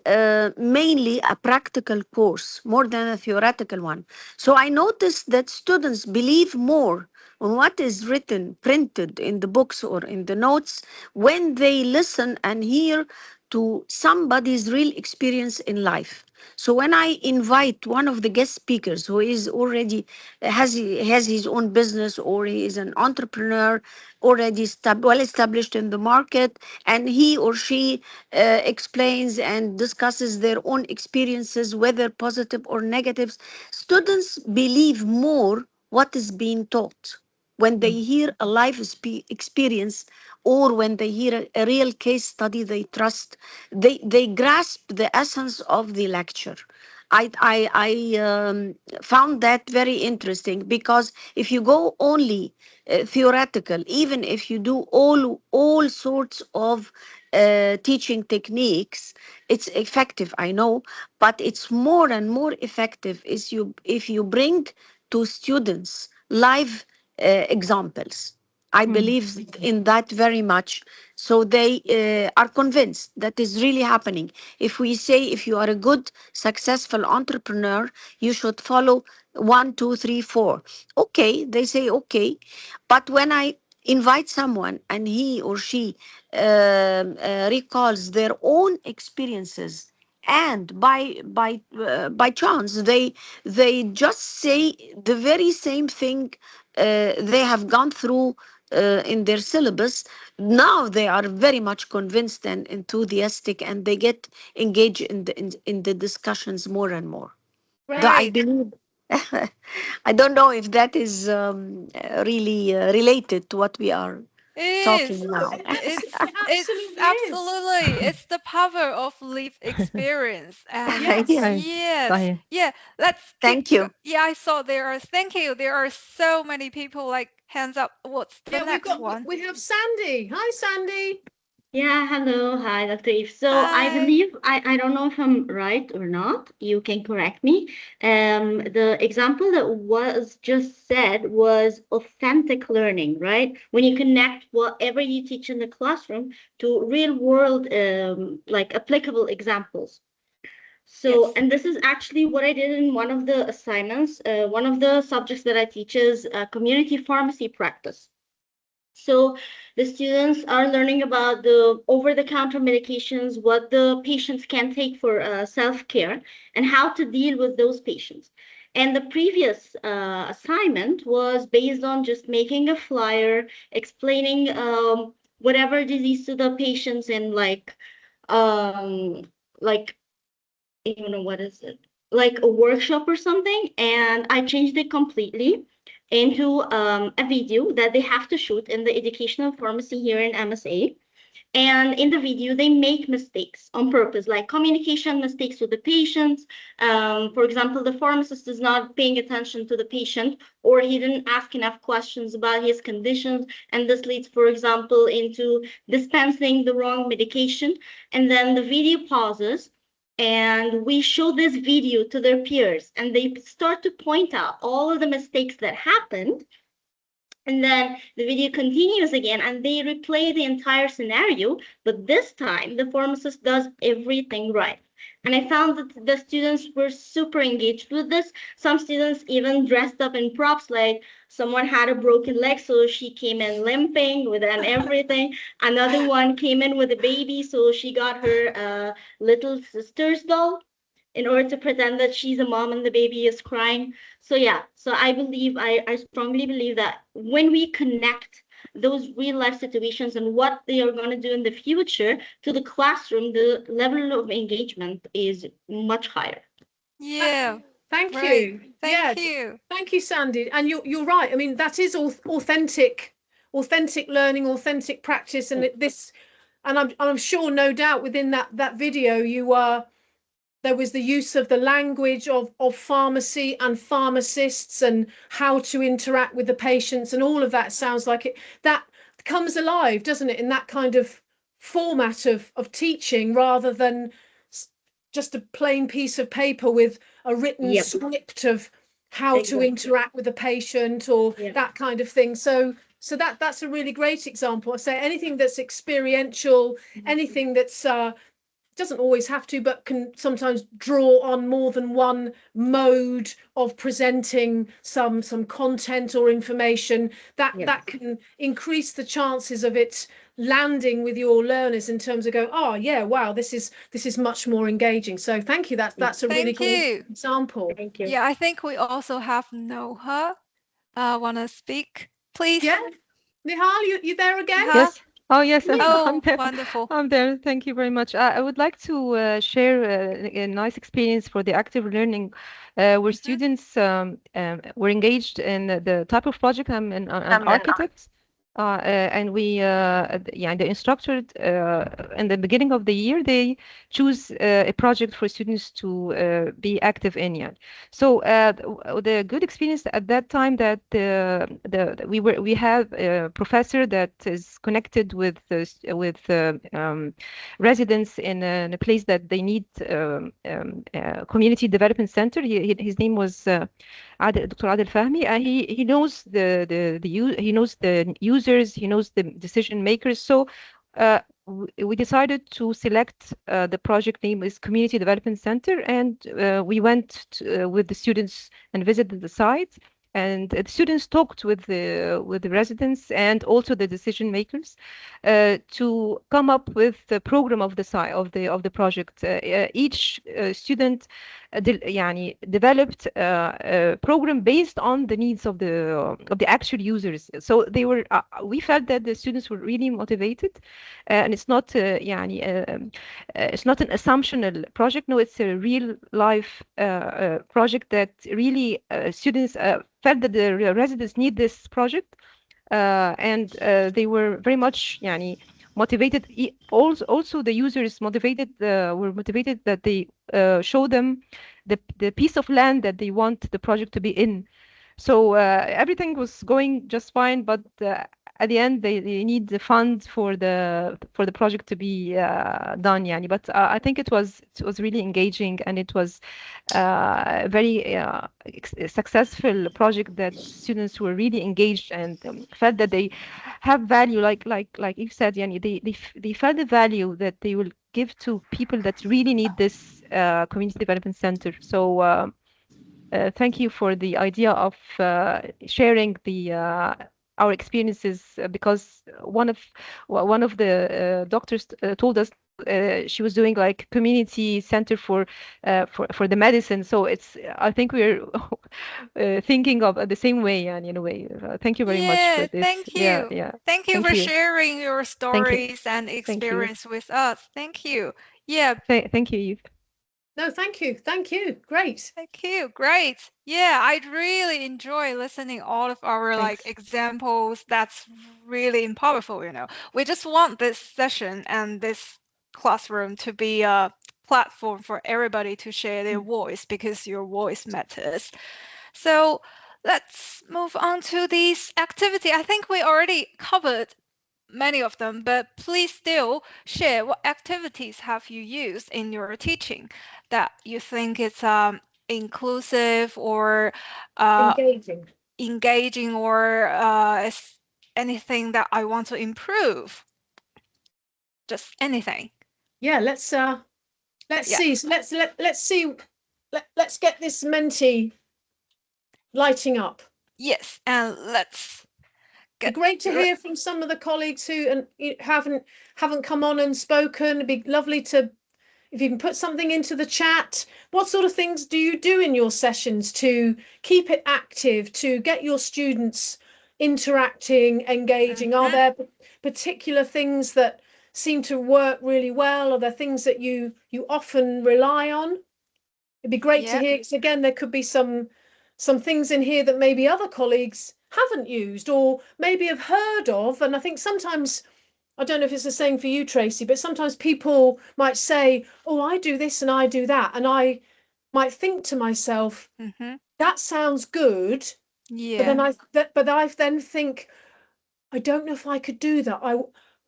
Speaker 8: mainly a practical course more than a theoretical one. So I noticed that students believe more on what is written, printed in the books or in the notes when they listen and hear to somebody's real experience in life. So when I invite one of the guest speakers who is already has his own business, or he is an entrepreneur already well established in the market, and he or she explains and discusses their own experiences, whether positive or negatives, students believe more what is being taught when they hear a life experience, or when they hear a real case study they trust. They grasp the essence of the lecture. I found that very interesting, because if you go only theoretical, even if you do all sorts of teaching techniques, it's effective, I know, but it's more and more effective is you if you bring to students live examples. I believe in that very much. So they are convinced that is really happening. If we say, if you are a good, successful entrepreneur, you should follow 1, 2, 3, 4. Okay, they say okay. But when I invite someone and he or she recalls their own experiences, and by chance they just say the very same thing they have gone through in their syllabus, now they are very much convinced and enthusiastic, and they get engaged in the discussions more and more. I
Speaker 3: Right.
Speaker 8: believe I don't know if that is really related to what we are
Speaker 3: It
Speaker 8: talking
Speaker 3: is.
Speaker 8: now.
Speaker 3: It's
Speaker 2: Absolutely is.
Speaker 3: absolutely. It's the power of lived experience. And
Speaker 2: Yes.
Speaker 3: yes, yeah, let's keep
Speaker 8: Thank you.
Speaker 3: yeah, I saw there are thank you. There are so many people like hands up. What's the
Speaker 2: Yeah,
Speaker 3: next one?
Speaker 2: we have Sandy. Hi, Sandy.
Speaker 9: Yeah, hello. Hi, Dr. Eve. So I
Speaker 3: Hi.
Speaker 9: believe, I don't know if I'm right or not. You can correct me. The example that was just said was authentic learning, right? When you connect whatever you teach in the classroom to real world, like applicable examples. So,
Speaker 3: Yes.
Speaker 9: and this is actually what I did in one of the assignments. One of the subjects that I teach is community pharmacy practice. So the students are learning about the over-the-counter medications, what the patients can take for self-care, and how to deal with those patients. And the previous assignment was based on just making a flyer, explaining whatever disease to the patients, and like you know what is it, like a workshop or something. And I changed it completely into a video that they have to shoot in the educational pharmacy here in MSA. And in the video, they make mistakes on purpose, like communication mistakes with the patients. For example, the pharmacist is not paying attention to the patient, or he didn't ask enough questions about his conditions. And this leads, for example, into dispensing the wrong medication. And then the video pauses, and we show this video to their peers, and they start to point out all of the mistakes that happened. And then the video continues again, and they replay the entire scenario, but this time the pharmacist does everything right. And I found that the students were super engaged with this. Some students even dressed up in props, like someone had a broken leg, so she came in limping with and everything. Another one came in with a baby, so she got her little sister's doll in order to pretend that she's a mom and the baby is crying. So yeah, so I strongly believe that when we connect those real life situations and what they are going to do in the future to the classroom, the level of engagement is much higher.
Speaker 3: Yeah.
Speaker 2: Thank
Speaker 3: Right.
Speaker 2: you.
Speaker 3: Thank you.
Speaker 2: Thank you, Sandy. And you're right. I mean, that is authentic learning, authentic practice, and this. And I'm sure, no doubt, within that video, there was the use of the language of pharmacy and pharmacists, and how to interact with the patients, and all of that sounds like that comes alive, doesn't it, in that kind of format of teaching, rather than just a plain piece of paper with a written script of how to interact with a patient or that kind of thing. So that's a really great example. I say anything that's experiential, anything that's doesn't always have to, but can sometimes draw on more than one mode of presenting some content or information, that can increase the chances of it landing with your learners in terms of go, oh yeah, wow, this is much more engaging. So thank you. That's a really great example.
Speaker 9: Thank you.
Speaker 3: Yeah, I think we also have Noha want to speak, please.
Speaker 2: Yeah, Nihal, you there again?
Speaker 3: Nihal?
Speaker 10: Yes. Oh, yes.
Speaker 3: Oh,
Speaker 10: I'm there.
Speaker 3: wonderful.
Speaker 10: I'm there. Thank you very much. I would like to share a nice experience for the active learning, where students were engaged in the type of project. I'm an architect. And the instructor in the beginning of the year, they choose a project for students to be active in. Yeah. So the good experience at that time that we have a professor that is connected with residents in a place that they need community development center. His name was Dr. Adel Fahmi. He knows he knows the users, he knows the decision makers. So we decided to select the project name is Community Development Center, and we went with the students and visited the site. And the students talked with the residents and also the decision makers to come up with the program of the project. Each student developed a program based on the needs of the actual users. So they were we felt that the students were really motivated, and it's not it's not an assumptional project. No, it's a real life project that really students felt that the residents need this project, and they were very much motivated. Also the users motivated were motivated that they show them the piece of land that they want the project to be in. So everything was going just fine, but at the end they need the fund for the project to be done. But I think it was really engaging, and it was a very successful project that students were really engaged and felt that they have value, like you said, they felt the value that they will give to people that really need this community development center. So thank you for the idea of sharing our experiences, because one of the doctors told us she was doing like community center for the medicine. So I think we're thinking of the same way, and in a way. Thank you very much for this.
Speaker 3: Thank you. Thank you for sharing your stories and experience with us. Thank you. Yeah.
Speaker 10: Thank you, Eve.
Speaker 2: No, thank you. Great.
Speaker 3: Thank you. Great. Yeah, I'd really enjoy listening all of our examples. That's really powerful, We just want this session and this classroom to be a platform for everybody to share their voice, because your voice matters. So let's move on to this activity. I think we already covered many of them, but please still share what activities have you used in your teaching that you think it's inclusive or engaging or anything that I want to improve. Just anything.
Speaker 2: Yeah, let's see. So let's see. Let's get this Menti lighting up.
Speaker 3: Yes, and let's.
Speaker 2: It'd be great to hear from some of the colleagues who haven't come on and spoken. It'd be lovely if you can put something into the chat. What sort of things do you do in your sessions to keep it active, to get your students interacting, engaging? Are there particular things that seem to work really well? Are there things that you often rely on? It'd be great to hear. So again, there could be some things in here that maybe other colleagues haven't used or maybe have heard of. And I think sometimes, I don't know if it's the same for you, Tracy, but sometimes people might say, oh, I do this and I do that. And I might think to myself, that sounds good. Yeah. But then I then think, I don't know if I could do that.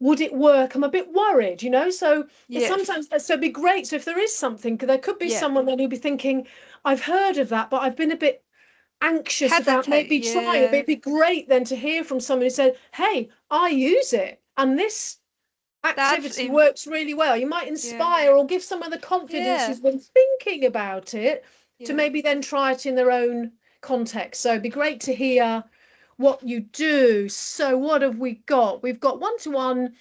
Speaker 2: would it work? I'm a bit worried, you know. So
Speaker 3: Yes.
Speaker 2: sometimes, so it'd be great. So if there is something, there could be someone then who'd be thinking, I've heard of that, but I've been a bit anxious about maybe trying. It'd be great then to hear from somebody who said, hey, I use it, and this activity works really well. You might inspire or give someone the confidence who's been thinking about it to maybe then try it in their own context. So it'd be great to hear what you do. So what have we got? We've got one-to-one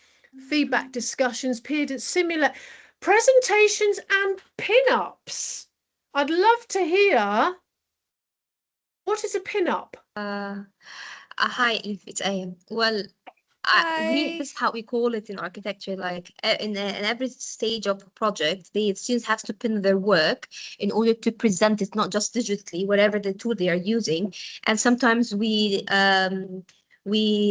Speaker 2: feedback discussions, peer simulate presentations and pin-ups. I'd love to hear, what is a pin-up?
Speaker 7: Hi, Eve, it's Ayam. Well, this is how we call it in architecture. Like in every stage of a project, the students have to pin their work in order to present it, not just digitally, whatever the tool they are using. And sometimes we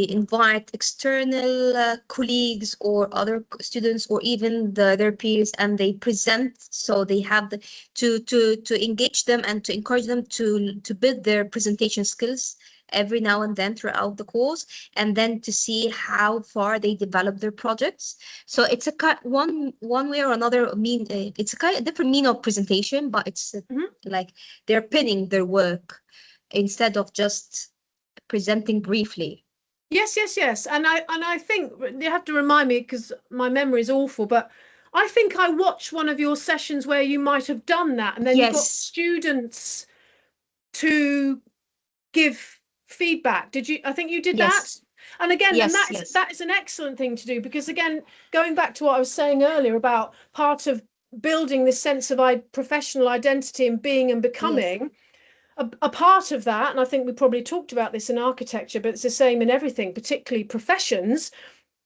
Speaker 7: invite external colleagues or other students or even their peers, and they present. So they have to engage them and to encourage them to build their presentation skills every now and then throughout the course, and then to see how far they develop their projects. So it's a one way or another it's a kind of different mean of presentation, but it's like they're pinning their work instead of just presenting briefly.
Speaker 2: Yes. And I think you have to remind me, because my memory is awful, but I think I watched one of your sessions where you might have done that, and then you got students to give feedback. Did you? I think you did that. And again, and that is an excellent thing to do, because again, going back to what I was saying earlier about part of building this sense of professional identity and being and becoming, a part of that, and I think we probably talked about this in architecture, but it's the same in everything, particularly professions,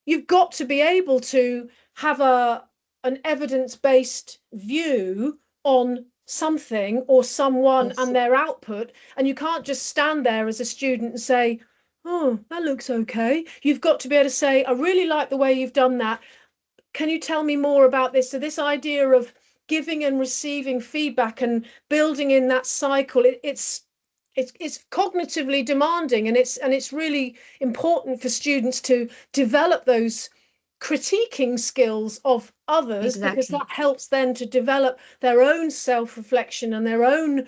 Speaker 2: you've got to be able to have an evidence-based view on something or someone and their output, and you can't just stand there as a student and say, oh, that looks okay. You've got to be able to say, I really like the way you've done that. Can you tell me more about this? So this idea of giving and receiving feedback and building in that cycle, it's cognitively demanding, and it's really important for students to develop those critiquing skills of others, because that helps them to develop their own self-reflection and their own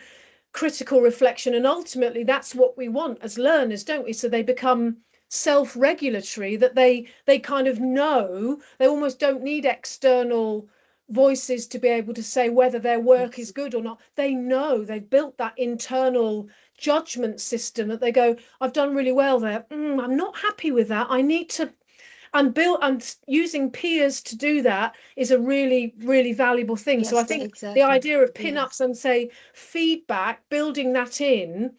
Speaker 2: critical reflection, and ultimately that's what we want as learners, don't we? So they become self-regulatory, that they kind of know, they almost don't need external voices to be able to say whether their work is good or not. They know, they've built that internal judgment system that they go, I've done really well there, I'm not happy with that, I need to, and using peers to do that is a really, really valuable thing. So I think the idea of pin-ups and say feedback, building that in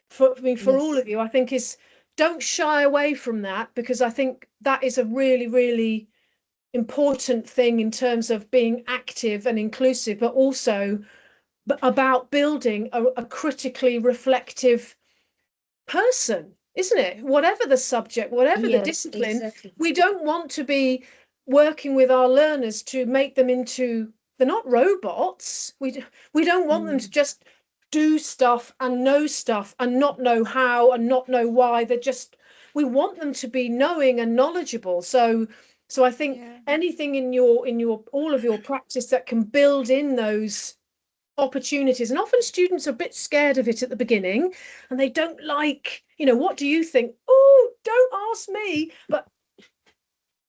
Speaker 2: for all of you, I think is, don't shy away from that, because I think that is a really, really important thing in terms of being active and inclusive, but also about building a critically reflective person, isn't it? Whatever the subject, whatever the discipline, we don't want to be working with our learners to make them into, they're not robots. We don't want them to just do stuff and know stuff and not know how and not know why. We want them to be knowing and knowledgeable. So I think anything in your all of your practice that can build in those opportunities, and often students are a bit scared of it at the beginning, and they don't like, what do you think? Oh, don't ask me. But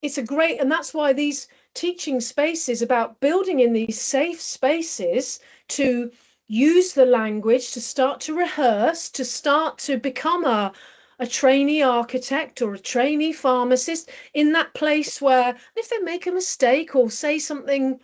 Speaker 2: it's and that's why these teaching spaces, about building in these safe spaces to use the language, to start to rehearse, to start to become a trainee architect or a trainee pharmacist, in that place where if they make a mistake or say something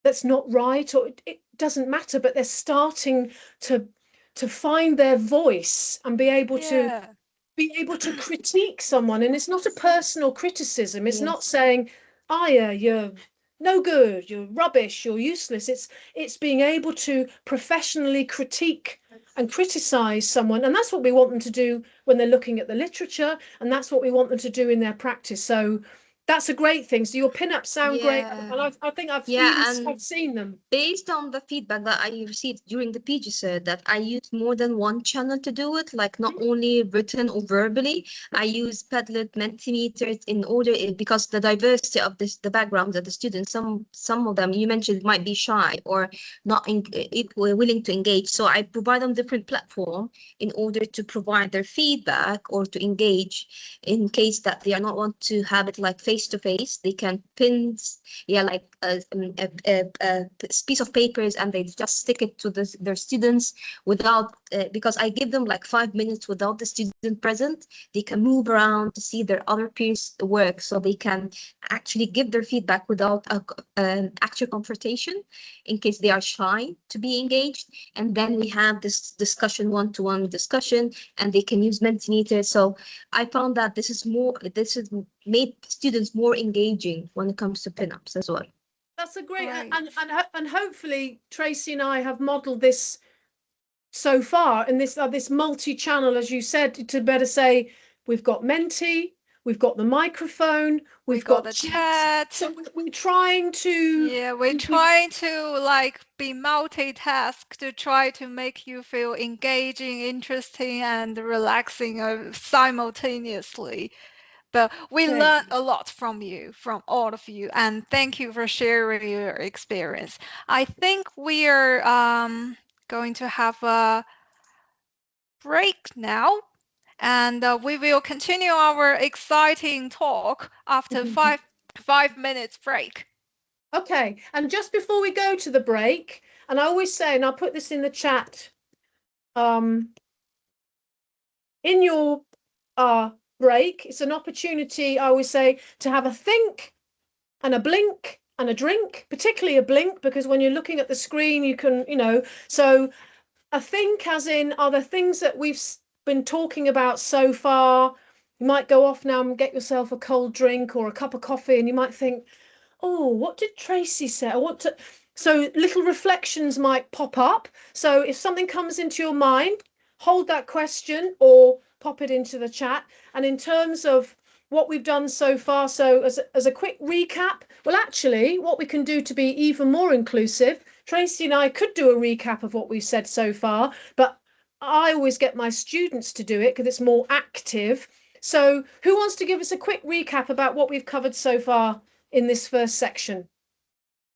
Speaker 2: that's not right, or it doesn't matter, but they're starting to find their voice and be able to critique someone. And it's not a personal criticism. It's not saying, Aya, you're no good, you're rubbish, you're useless. It's being able to professionally critique and criticize someone. And that's what we want them to do when they're looking at the literature, and that's what we want them to do in their practice. So that's a great thing. So your pinups sound great, and I think I've seen them.
Speaker 7: Based on the feedback that I received during the PG cert, that I use more than one channel to do it, like not only written or verbally. I use Padlet, Mentimeters in order, because the diversity of the backgrounds of the students, some of them you mentioned might be shy or not willing to engage. So I provide them different platform in order to provide their feedback or to engage. In case that they are not want to have it like face to face, they can pin, like a piece of papers, and they just stick it to their students without, because I give them like 5 minutes without the student present. They can move around to see their other peers' work, so they can actually give their feedback without an actual confrontation, in case they are shy to be engaged. And then we have this discussion, one-to-one discussion, and they can use Mentimeter. So I found that this has made students more engaging when it comes to pinups as well.
Speaker 2: That's a great, and hopefully Tracy and I have modeled this so far, and this multi-channel, as you said, to better say, we've got Menti, we've got the microphone, we've got
Speaker 3: the chat.
Speaker 2: So we're trying to,
Speaker 3: we're trying to like be multitask to try to make you feel engaging, interesting, and relaxing simultaneously. But we learned a lot from you, from all of you, and thank you for sharing your experience. I think we are going to have a break now, and we will continue our exciting talk after five minutes break.
Speaker 2: Okay, and just before we go to the break, and I always say, and I'll put this in the chat, in your break, it's an opportunity, I always say, to have a think and a blink and a drink, particularly a blink, because when you're looking at the screen, you can, so a think as in, are there things that we've been talking about so far? You might go off now and get yourself a cold drink or a cup of coffee, and you might think, oh, what did Tracy say? I want to, so little reflections might pop up. So if something comes into your mind, hold that question or pop it into the chat. And in terms of what we've done so far, so as a quick recap, well, actually, what we can do to be even more inclusive, Tracy and I could do a recap of what we've said so far, but I always get my students to do it because it's more active. So who wants to give us a quick recap about what we've covered so far in this first section?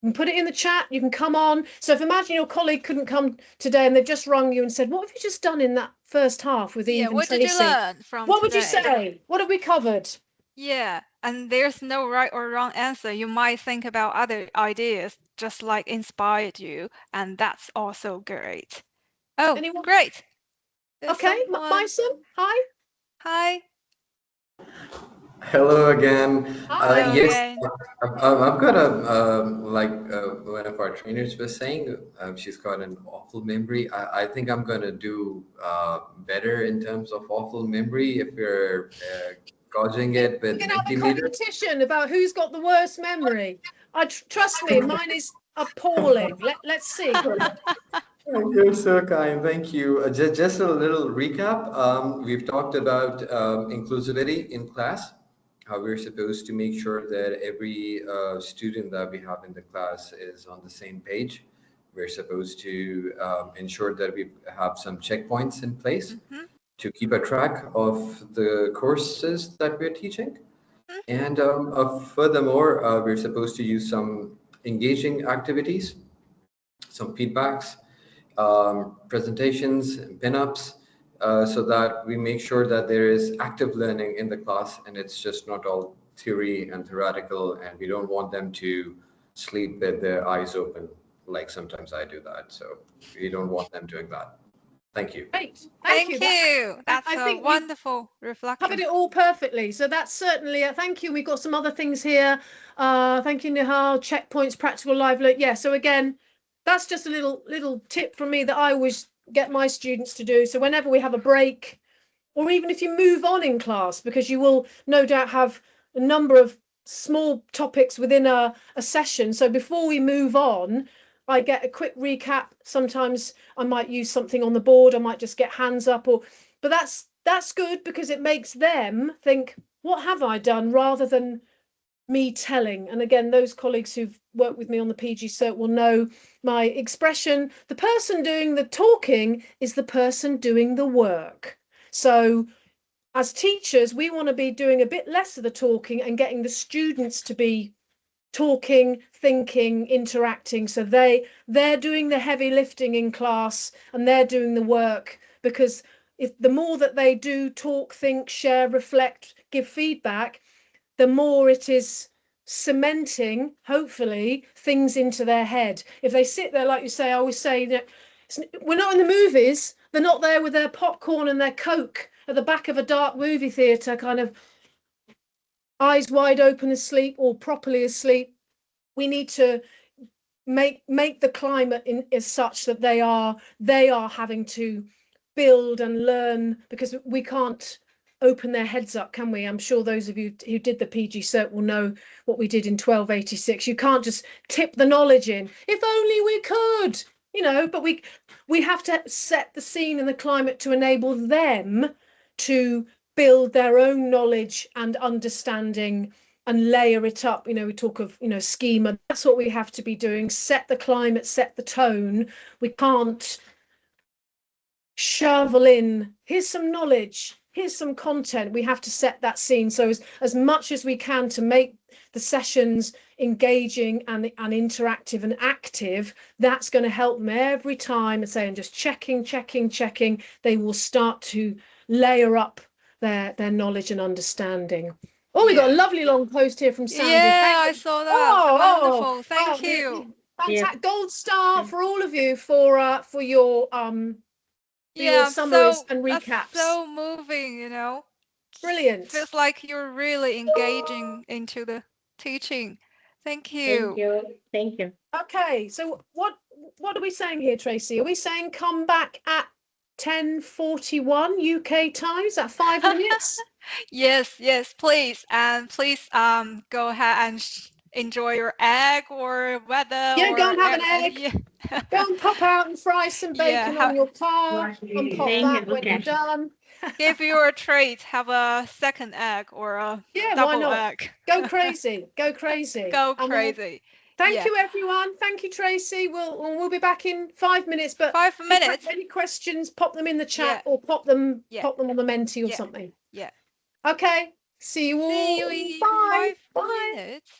Speaker 2: You can put it in the chat, you can come on. So if imagine your colleague couldn't come today and they've just rung you and said, what have you just done in that first half with Eve and
Speaker 3: what
Speaker 2: Tracy?
Speaker 3: Did you learn from
Speaker 2: what
Speaker 3: today?
Speaker 2: Would you say? What have we covered?
Speaker 3: Yeah, and there's no right or wrong answer. You might think about other ideas just like inspired you, and that's also great. Oh,
Speaker 2: Anyone?
Speaker 3: Great.
Speaker 2: Okay, Maison, hi.
Speaker 3: Hi.
Speaker 6: Hello again.
Speaker 3: Hello
Speaker 6: yes,
Speaker 3: again.
Speaker 6: I've got like one of our trainers was saying, she's got an awful memory. I think I'm going to do better in terms of awful memory if we're gauging it with
Speaker 2: We're going to have a
Speaker 6: Mentimeter.
Speaker 2: competition about who's got the worst memory. Trust me, mine is appalling. Let's see.
Speaker 6: You're so kind. Thank you. Just a little recap. We've talked about inclusivity in class, how we're supposed to make sure that every student that we have in the class is on the same page. We're supposed to ensure that we have some checkpoints in place to keep a track of the courses that we're teaching. And furthermore, we're supposed to use some engaging activities, some feedbacks, presentations, and pinups, so that we make sure that there is active learning in the class and it's just not all theory and theoretical, and we don't want them to sleep with their eyes open, like sometimes I do that. So we don't want them doing that. Thank you.
Speaker 2: Great.
Speaker 3: Thank you. That's
Speaker 2: I think
Speaker 3: wonderful reflection.
Speaker 2: Covered it all perfectly. So that's certainly a thank you. We've got some other things here. Thank you, Nihal. Checkpoints, practical live look. Yeah. So again, that's just a little tip from me that I always get my students to do. So whenever we have a break, or even if you move on in class, because you will no doubt have a number of small topics within a session. So before we move on, I get a quick recap. Sometimes I might use something on the board. I might just get hands up, but that's good because it makes them think, what have I done, rather than me telling. And again, those colleagues who've worked with me on the PG Cert will know my expression. The person doing the talking is the person doing the work. So as teachers, we want to be doing a bit less of the talking and getting the students to be talking, thinking, interacting. So they're doing the heavy lifting in class and they're doing the work, because if the more that they do talk, think, share, reflect, give feedback, the more it is cementing, hopefully, things into their head. If they sit there, like you say, I always say that we're not in the movies. They're not there with their popcorn and their Coke at the back of a dark movie theatre, kind of eyes wide open asleep or properly asleep. We need to make the climate is such that they are having to build and learn, because we can't open their heads up, can we? I'm sure those of you who did the PG Cert will know what we did in 1286. You can't just tip the knowledge in. If only we could, you know, but we have to set the scene and the climate to enable them to build their own knowledge and understanding and layer it up. You know, we talk of, you know, schema. That's what we have to be doing. Set the climate, set the tone. We can't shovel in, here's some knowledge, here's some content. We have to set that scene. So as much as we can to make the sessions engaging and interactive and active, that's going to help them every time, and saying just checking, they will start to layer up their knowledge and understanding. Oh, we got a lovely long post here from Sandy.
Speaker 3: Yeah, I saw that. Wonderful. Thank you.
Speaker 2: Fantastic. Gold star for all of you for your
Speaker 3: Yeah,
Speaker 2: summaries and
Speaker 3: that's
Speaker 2: recaps.
Speaker 3: so moving, you know.
Speaker 2: Brilliant.
Speaker 3: Feels like you're really engaging into the teaching. Thank you.
Speaker 9: Thank you. Thank you.
Speaker 2: Okay, so what are we saying here, Tracy? Are we saying come back at 10:41 UK time? Is that 5 minutes?
Speaker 3: Yes, please. And please go ahead and enjoy your egg or weather
Speaker 2: Yeah,
Speaker 3: or
Speaker 2: go and have an egg.
Speaker 3: yeah.
Speaker 2: Go and pop out and fry some bacon
Speaker 3: Yeah,
Speaker 2: on your cob and pop that when you're done.
Speaker 3: give you a treat. Have a second egg or a
Speaker 2: Yeah, why
Speaker 3: double
Speaker 2: not?
Speaker 3: egg.
Speaker 2: Go crazy. Go crazy.
Speaker 3: Go
Speaker 2: And
Speaker 3: crazy.
Speaker 2: thank
Speaker 3: Yeah.
Speaker 2: you, everyone. Thank you, Tracy. We'll be back in 5 minutes. But
Speaker 3: 5 minutes.
Speaker 2: Any questions? Pop them in the chat,
Speaker 3: Yeah.
Speaker 2: or pop them
Speaker 3: Yeah.
Speaker 2: on the Menti or
Speaker 3: Yeah.
Speaker 2: something.
Speaker 3: Yeah.
Speaker 2: Okay. See you all.
Speaker 3: See you in
Speaker 2: Bye.
Speaker 3: 5
Speaker 2: Bye.
Speaker 3: minutes.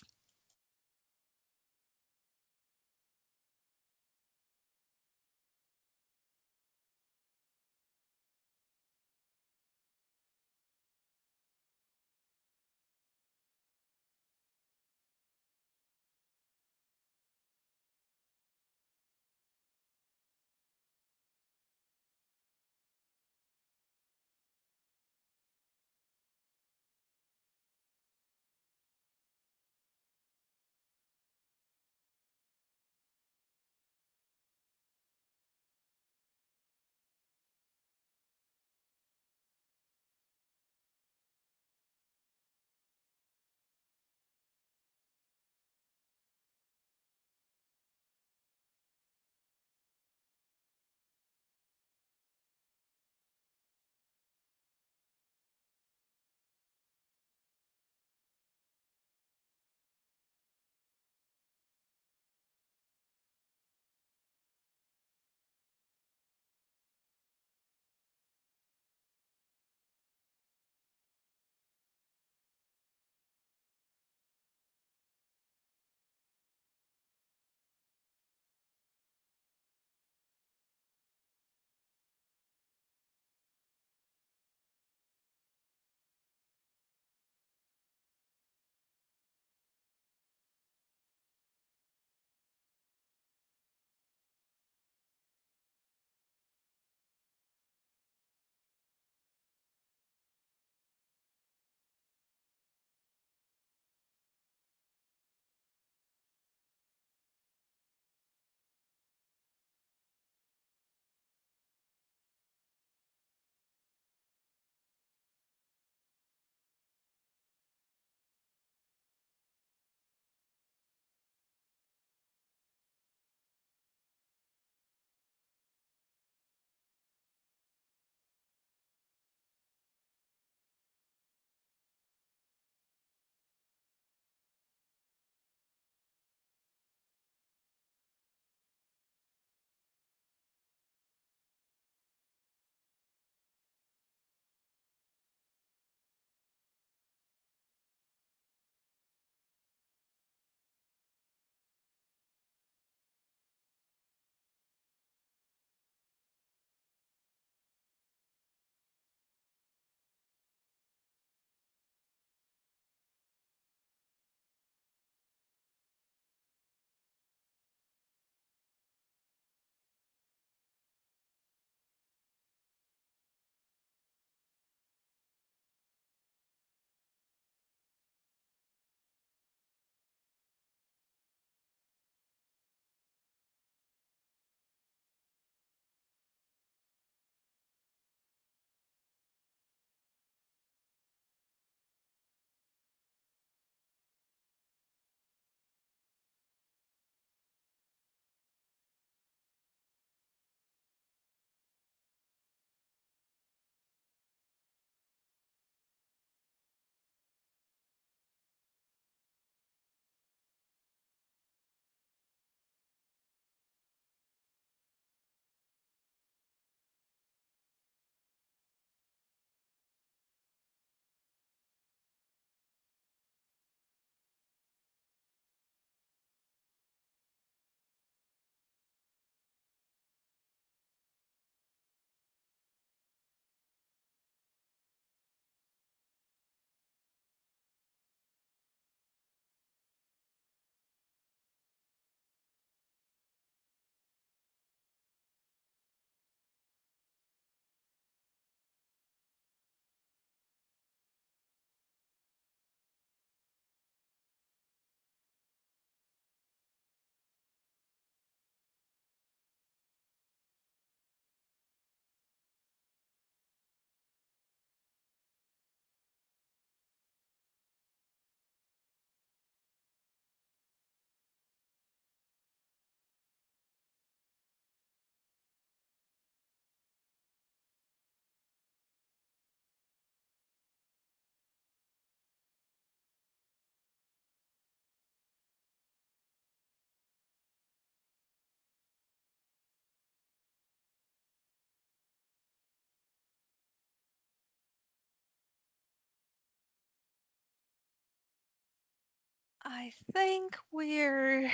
Speaker 3: I think we're.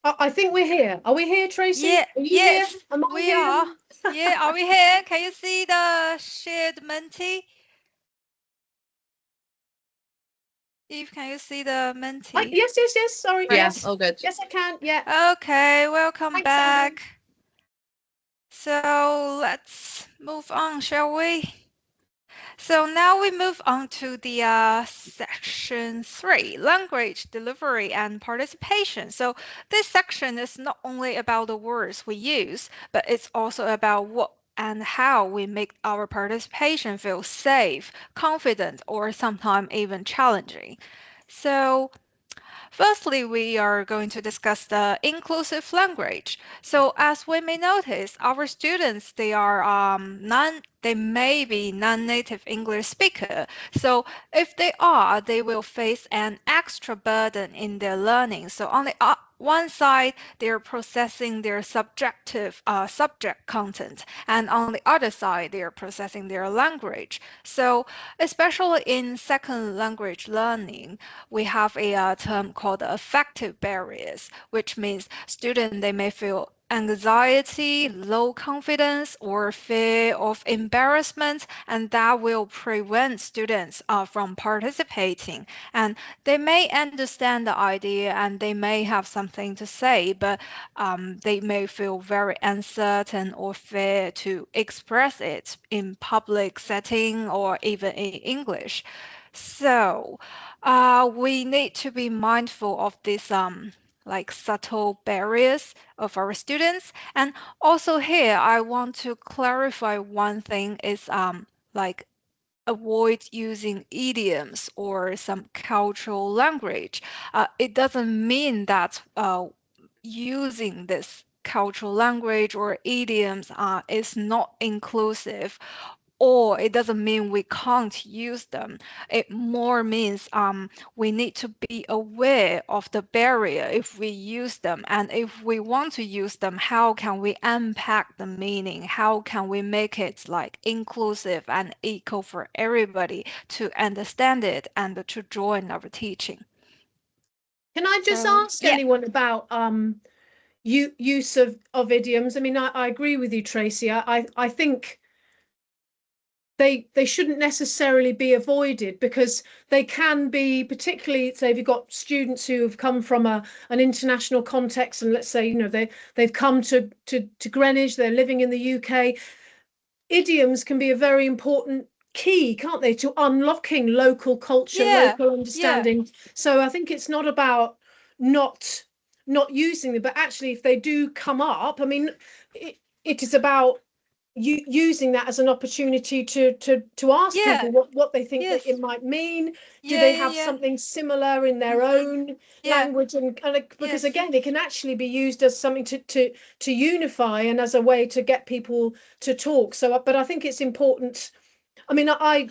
Speaker 2: I think we're here. Are we here, Tracy?
Speaker 3: Yeah,
Speaker 2: Are you
Speaker 3: yes,
Speaker 2: here? Am I
Speaker 3: we
Speaker 2: here?
Speaker 3: are. Yeah, are we here? Can you see the shared Menti? Eve, can you see the Menti?
Speaker 2: Yes. Sorry.
Speaker 1: Yeah,
Speaker 2: Yes.
Speaker 1: all good.
Speaker 2: Yes, I can. Yeah.
Speaker 3: Okay, welcome
Speaker 2: Thanks, Sandra.
Speaker 3: back. So let's move on, shall we? So now we move on to the section 3, language delivery and participation. So this section is not only about the words we use, but it's also about what and how we make our participation feel safe, confident, or sometimes even challenging. So firstly, we are going to discuss the inclusive language. So as we may notice, our students, they may be non-native English speaker. So if they are, they will face an extra burden in their learning. So on the one side, they're processing their subject content, and on the other side, they're processing their language. So especially in second language learning, we have a term called affective barriers, which means students they may feel anxiety, low confidence, or fear of embarrassment, and that will prevent students from participating. And they may understand the idea and they may have something to say, but they may feel very uncertain or fear to express it in public setting or even in English. So we need to be mindful of these like subtle barriers of our students. And also here, I want to clarify one thing is like avoid using idioms or some cultural language. It doesn't mean that using this cultural language or idioms is not inclusive, or it doesn't mean we can't use them. It more means we need to be aware of the barrier if we use them. And if we want to use them, how can we unpack the meaning? How can we make it like inclusive and equal for everybody to understand it and to join our teaching?
Speaker 2: Can I just
Speaker 3: So,
Speaker 2: ask
Speaker 3: yeah.
Speaker 2: anyone about use of idioms? I mean, I agree with you, Tracy. I think they shouldn't necessarily be avoided because they can be, particularly say if you've got students who have come from an international context, and let's say they've come to Greenwich, they're living in the UK. Idioms can be a very important key, can't they, to unlocking local culture, local understanding. So I think it's not about not using them, but actually if they do come up, I mean, it is about using that as an opportunity to ask people what they think that it might mean. Do they have something similar in their own language? And because again, it can actually be used as something to unify and as a way to get people to talk. So, but I think it's important. I mean, I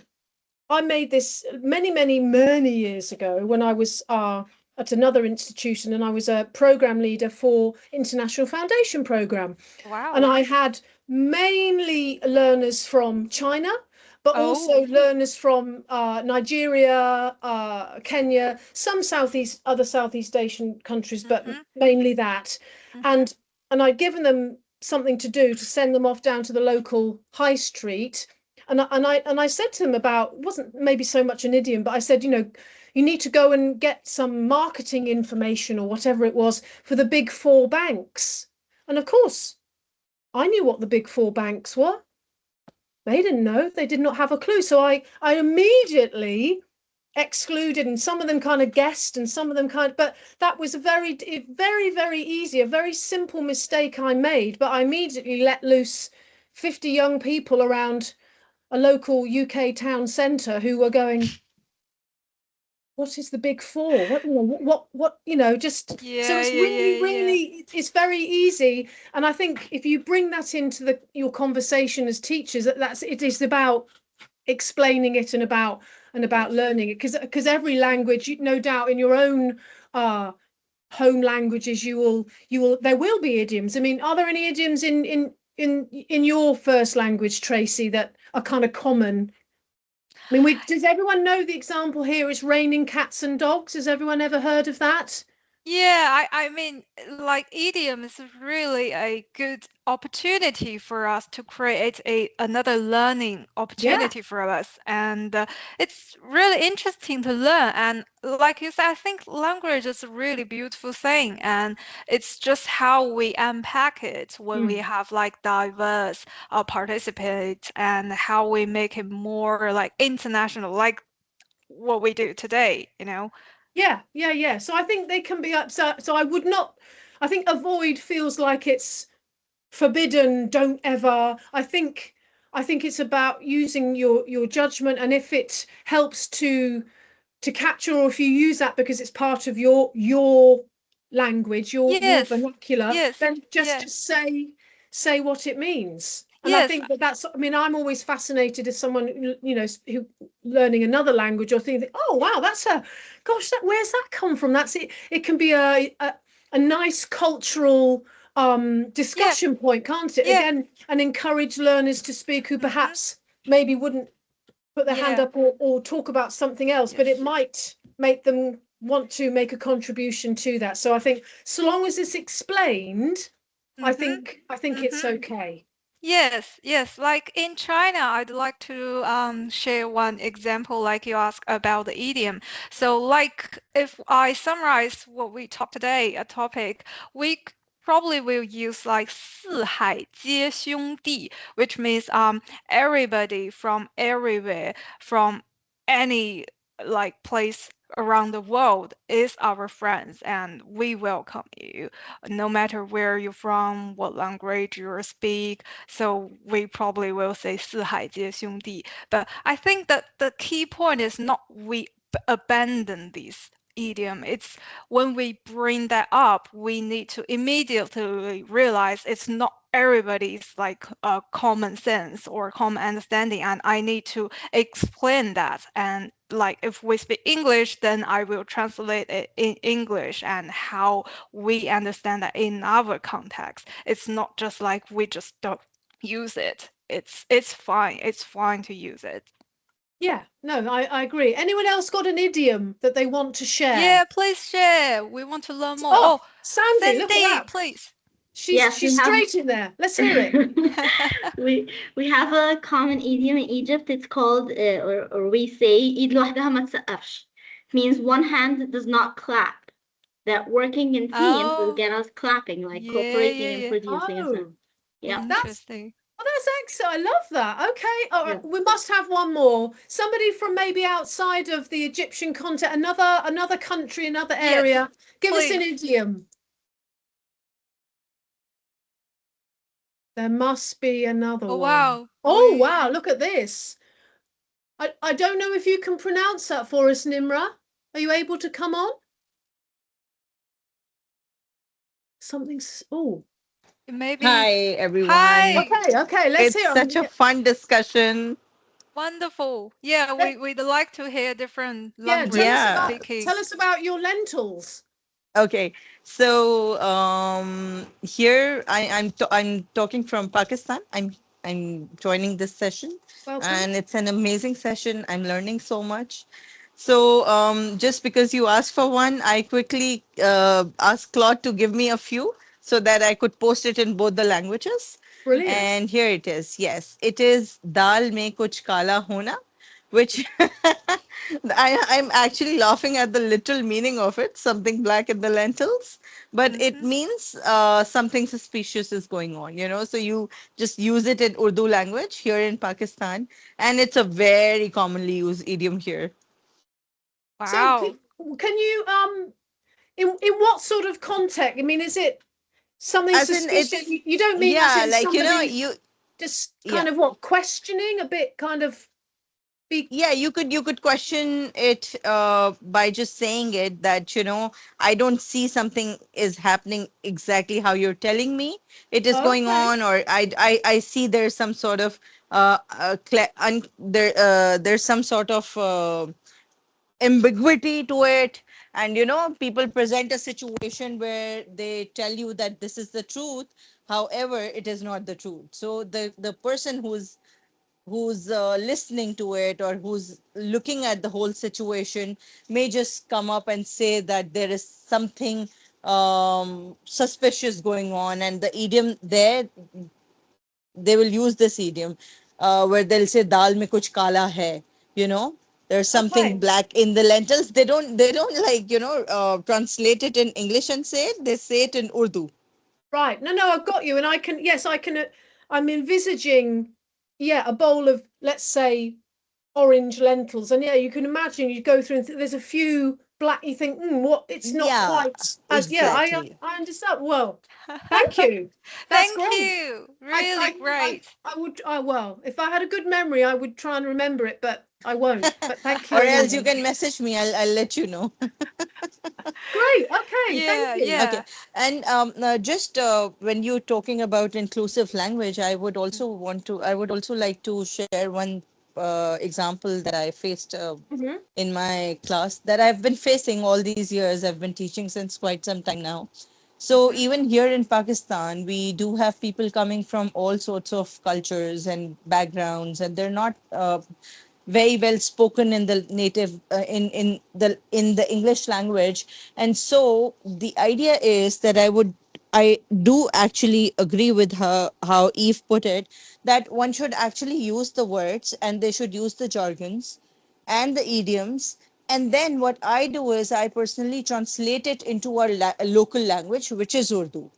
Speaker 2: made this many years ago when I was at another institution, and I was a program leader for International Foundation Program.
Speaker 3: Wow.
Speaker 2: And I had mainly learners from China, but also learners from Nigeria, Kenya, some other Southeast Asian countries, but mainly that. And I'd given them something to do to send them off down to the local high street. And I said to them about, it wasn't maybe so much an idiom, but I said, you need to go and get some marketing information or whatever it was for the big 4 banks. And of course, I knew what the big 4 banks were. They didn't know. They did not have a clue. So I immediately excluded, and some of them kind of guessed and some of them but that was a very easy, a very simple mistake I made. But I immediately let loose 50 young people around a local UK town centre who were going, what is the big 4? What just so it's really it's very easy. And I think if you bring that into your conversation as teachers, it is about explaining it and about learning it, because every language, no doubt, in your own home languages, there will be idioms. I mean, are there any idioms in your first language, Tracy, that are kind of common? I mean, does everyone know the example here? It's raining cats and dogs. Has everyone ever heard of that?
Speaker 3: Yeah, I mean, like idiom is really a good opportunity for us to create another learning opportunity for us, and it's really interesting to learn. And like you said, I think language is a really beautiful thing, and it's just how we unpack it when we have like diverse participants, and how we make it more like international, like what we do today, you know.
Speaker 2: Yeah. So I think they can be upset. So I would not, I think avoid feels like it's forbidden, don't ever. I think it's about using your judgment, and if it helps to capture, or if you use that because it's part of your language, your
Speaker 3: Yes,
Speaker 2: vernacular,
Speaker 3: yes,
Speaker 2: then just
Speaker 3: yeah,
Speaker 2: say what it means. And I
Speaker 3: yes,
Speaker 2: think that's, I mean, I'm always fascinated as someone, you know, who learning another language, or thinking, oh wow, that's a, gosh, where's that come from? That's it. It can be a nice cultural
Speaker 3: yeah,
Speaker 2: discussion point, can't it?
Speaker 3: yeah,
Speaker 2: Again, and encourage learners to speak who
Speaker 3: mm-hmm,
Speaker 2: perhaps maybe wouldn't put their hand
Speaker 3: yeah,
Speaker 2: up, or talk about something else, but it
Speaker 3: yes,
Speaker 2: might make them want to make a contribution to that. So I think so long as it's explained, I
Speaker 3: mm-hmm,
Speaker 2: think it's
Speaker 3: mm-hmm.
Speaker 2: okay.
Speaker 3: Yes, yes. Like in China, I'd like to share one example, like you asked about the idiom. So, like if I summarize what we talked today, a topic, probably will use like 四海皆兄弟, which means everybody from everywhere, from any like place around the world is our friends, and we welcome you no matter where you're from, what language you speak. So we probably will say 四海皆兄弟. But I think that the key point is not we abandon these idiom. It's when we bring that up, we need to immediately realize it's not everybody's like common sense or common understanding, and I need to explain that. And like if we speak English, then I will translate it in English and how we understand that in our context. It's not just like we just don't use it. It's fine. It's fine to use it.
Speaker 2: Yeah, no, I agree. Anyone else got an idiom that they want to share?
Speaker 3: Yeah, please share. We want to learn more.
Speaker 2: Oh, Sandy, look at
Speaker 3: Sandy,
Speaker 2: that.
Speaker 3: please.
Speaker 9: Yes,
Speaker 2: She's
Speaker 9: we have
Speaker 2: straight in there. Let's hear it.
Speaker 9: we have a common idiom in Egypt. It's called or we say إيد لوحدها ما تسقفش. Means one hand does not clap. That working in teams will
Speaker 3: Oh,
Speaker 9: get us clapping, like
Speaker 3: yeah,
Speaker 9: cooperating and
Speaker 3: yeah.
Speaker 9: producing and stuff.
Speaker 2: Oh,
Speaker 9: Yeah.
Speaker 3: Interesting.
Speaker 2: that's excellent. I love that. Okay. All right.
Speaker 9: Yeah.
Speaker 2: We must have one more. Somebody from maybe outside of the Egyptian context, another country, another
Speaker 3: Yes,
Speaker 2: area. Give us an
Speaker 3: please.
Speaker 2: idiom. There must be another
Speaker 3: Oh,
Speaker 2: one.
Speaker 3: wow.
Speaker 2: Oh, wow. Look at this. I don't know if you can pronounce that for us, Nimra. Are you able to come on? Something's, oh.
Speaker 3: Maybe.
Speaker 11: Hi, everyone.
Speaker 3: Hi.
Speaker 2: Okay. Let's
Speaker 11: It's
Speaker 2: hear
Speaker 11: such a fun discussion.
Speaker 3: Wonderful. Yeah, we'd like to hear different
Speaker 2: Yeah,
Speaker 3: languages speaking.
Speaker 2: tell us about your lentils.
Speaker 11: Okay, so here I'm talking from Pakistan. I'm joining this session,
Speaker 2: Welcome.
Speaker 11: and it's an amazing session. I'm learning so much. So just because you asked for one, I quickly asked Claude to give me a few so that I could post it in both the languages.
Speaker 2: Brilliant.
Speaker 11: And here it is. Yes, it is dal mein kuch kala hona, which I'm actually laughing at the literal meaning of it, something black in the lentils, but it means something suspicious is going on, you know. So you just use it in Urdu language here in Pakistan, and it's a very commonly used idiom here.
Speaker 3: Wow.
Speaker 2: So can you in what sort of context? I mean, is it something
Speaker 11: As in,
Speaker 2: suspicious?
Speaker 11: it's
Speaker 2: You don't mean as
Speaker 11: yeah,
Speaker 2: in
Speaker 11: like you know,
Speaker 2: somebody
Speaker 11: you
Speaker 2: just
Speaker 11: yeah.
Speaker 2: kind of what, questioning, a bit kind of
Speaker 11: Yeah, you could question it by just saying it that, you know, I don't see something is happening exactly how you're telling me it is going
Speaker 2: Okay.
Speaker 11: on, or I see there's some sort of there's some sort of ambiguity to it. And you know, people present a situation where they tell you that this is the truth, however it is not the truth. So the person who's who's listening to it or who's looking at the whole situation may just come up and say that there is something suspicious going on, and the idiom there, they will use this idiom where they'll say dal mein kuch kala hai, you know, there's something
Speaker 2: Okay.
Speaker 11: black in the lentils. They don't like, translate it in English and say it, they say it in Urdu.
Speaker 2: Right. No, I've got you. And I can, yes, I can, I'm envisaging, yeah, a bowl of, let's say, orange lentils. And yeah, you can imagine you go through and there's a few black, you think, what, it's not
Speaker 11: Yeah,
Speaker 2: quite as, yeah,
Speaker 11: exactly.
Speaker 2: I understand. Well, thank you. That's
Speaker 3: Thank
Speaker 2: great.
Speaker 3: you. Really great.
Speaker 2: I would, well, if I had a good memory, I would try and remember it, but I won't. But thank you
Speaker 11: Or else you
Speaker 2: anyway.
Speaker 11: can message me, I'll let you know.
Speaker 2: Great. Okay.
Speaker 3: Yeah,
Speaker 2: Thank you.
Speaker 3: yeah.
Speaker 11: Okay, and just when you're talking about inclusive language, I would also like to share one example that I faced
Speaker 2: Mhm.
Speaker 11: in my class that I've been facing all these years. I've been teaching since quite some time now. So even here in Pakistan, we do have people coming from all sorts of cultures and backgrounds, and they're not very well spoken in the native in the English language. And so the idea is that I do actually agree with her how Eve put it, that one should actually use the words and they should use the jargons and the idioms. And then what I do is I personally translate it into our local language, which is Urdu.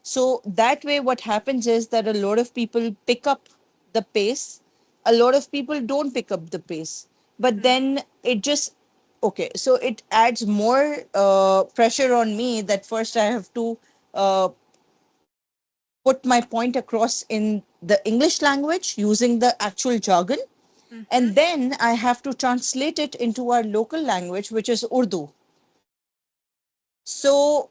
Speaker 11: So that way, what happens is that a lot of people pick up the pace. A lot of people don't pick up the pace. But then it just, okay, so it adds more pressure on me that first I have to uh, put my point across in the English language using the actual jargon. And then I have to translate it into our local language, which is Urdu. So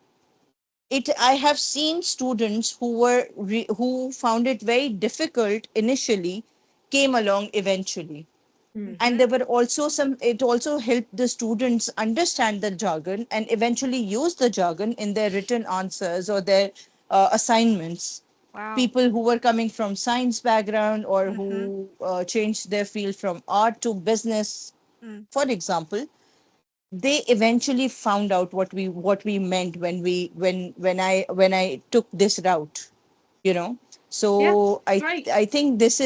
Speaker 11: I have seen students who found it very difficult initially, came along eventually. And there were also it also helped the students understand the jargon and eventually use the jargon in their written answers or their assignments.
Speaker 3: Wow.
Speaker 11: People who were coming from science background or who changed their field from art to business, for example, they eventually found out what we meant when I took this route, you know.
Speaker 2: Yeah.
Speaker 11: So
Speaker 2: Great.
Speaker 11: I think this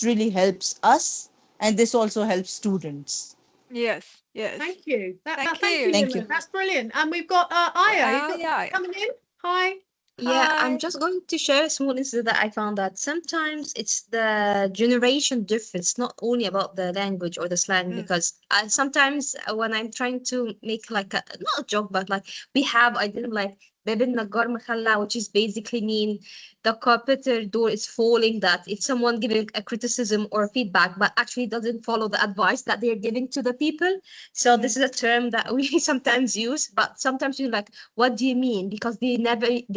Speaker 11: really helps us, and this also helps students.
Speaker 3: Yes, yes.
Speaker 2: Thank you.
Speaker 3: Thank
Speaker 2: Thank you,
Speaker 3: you.
Speaker 11: Thank you.
Speaker 2: Nima. That's brilliant. And we've got Aya. You've got
Speaker 3: Yeah.
Speaker 2: coming in. Hi.
Speaker 7: Yeah, I'm
Speaker 3: Hi.
Speaker 7: just going to share a small incident that I found that sometimes it's the generation difference, not only about the language or the slang, because sometimes when I'm trying to make like not a joke, but like I didn't like Bebin Nagar Makhalla, which is basically mean the carpenter door is falling, that if someone giving a criticism or feedback, but actually doesn't follow the advice that they're giving to the people. So this is a term that we sometimes use, but sometimes you're like, what do you mean? Because they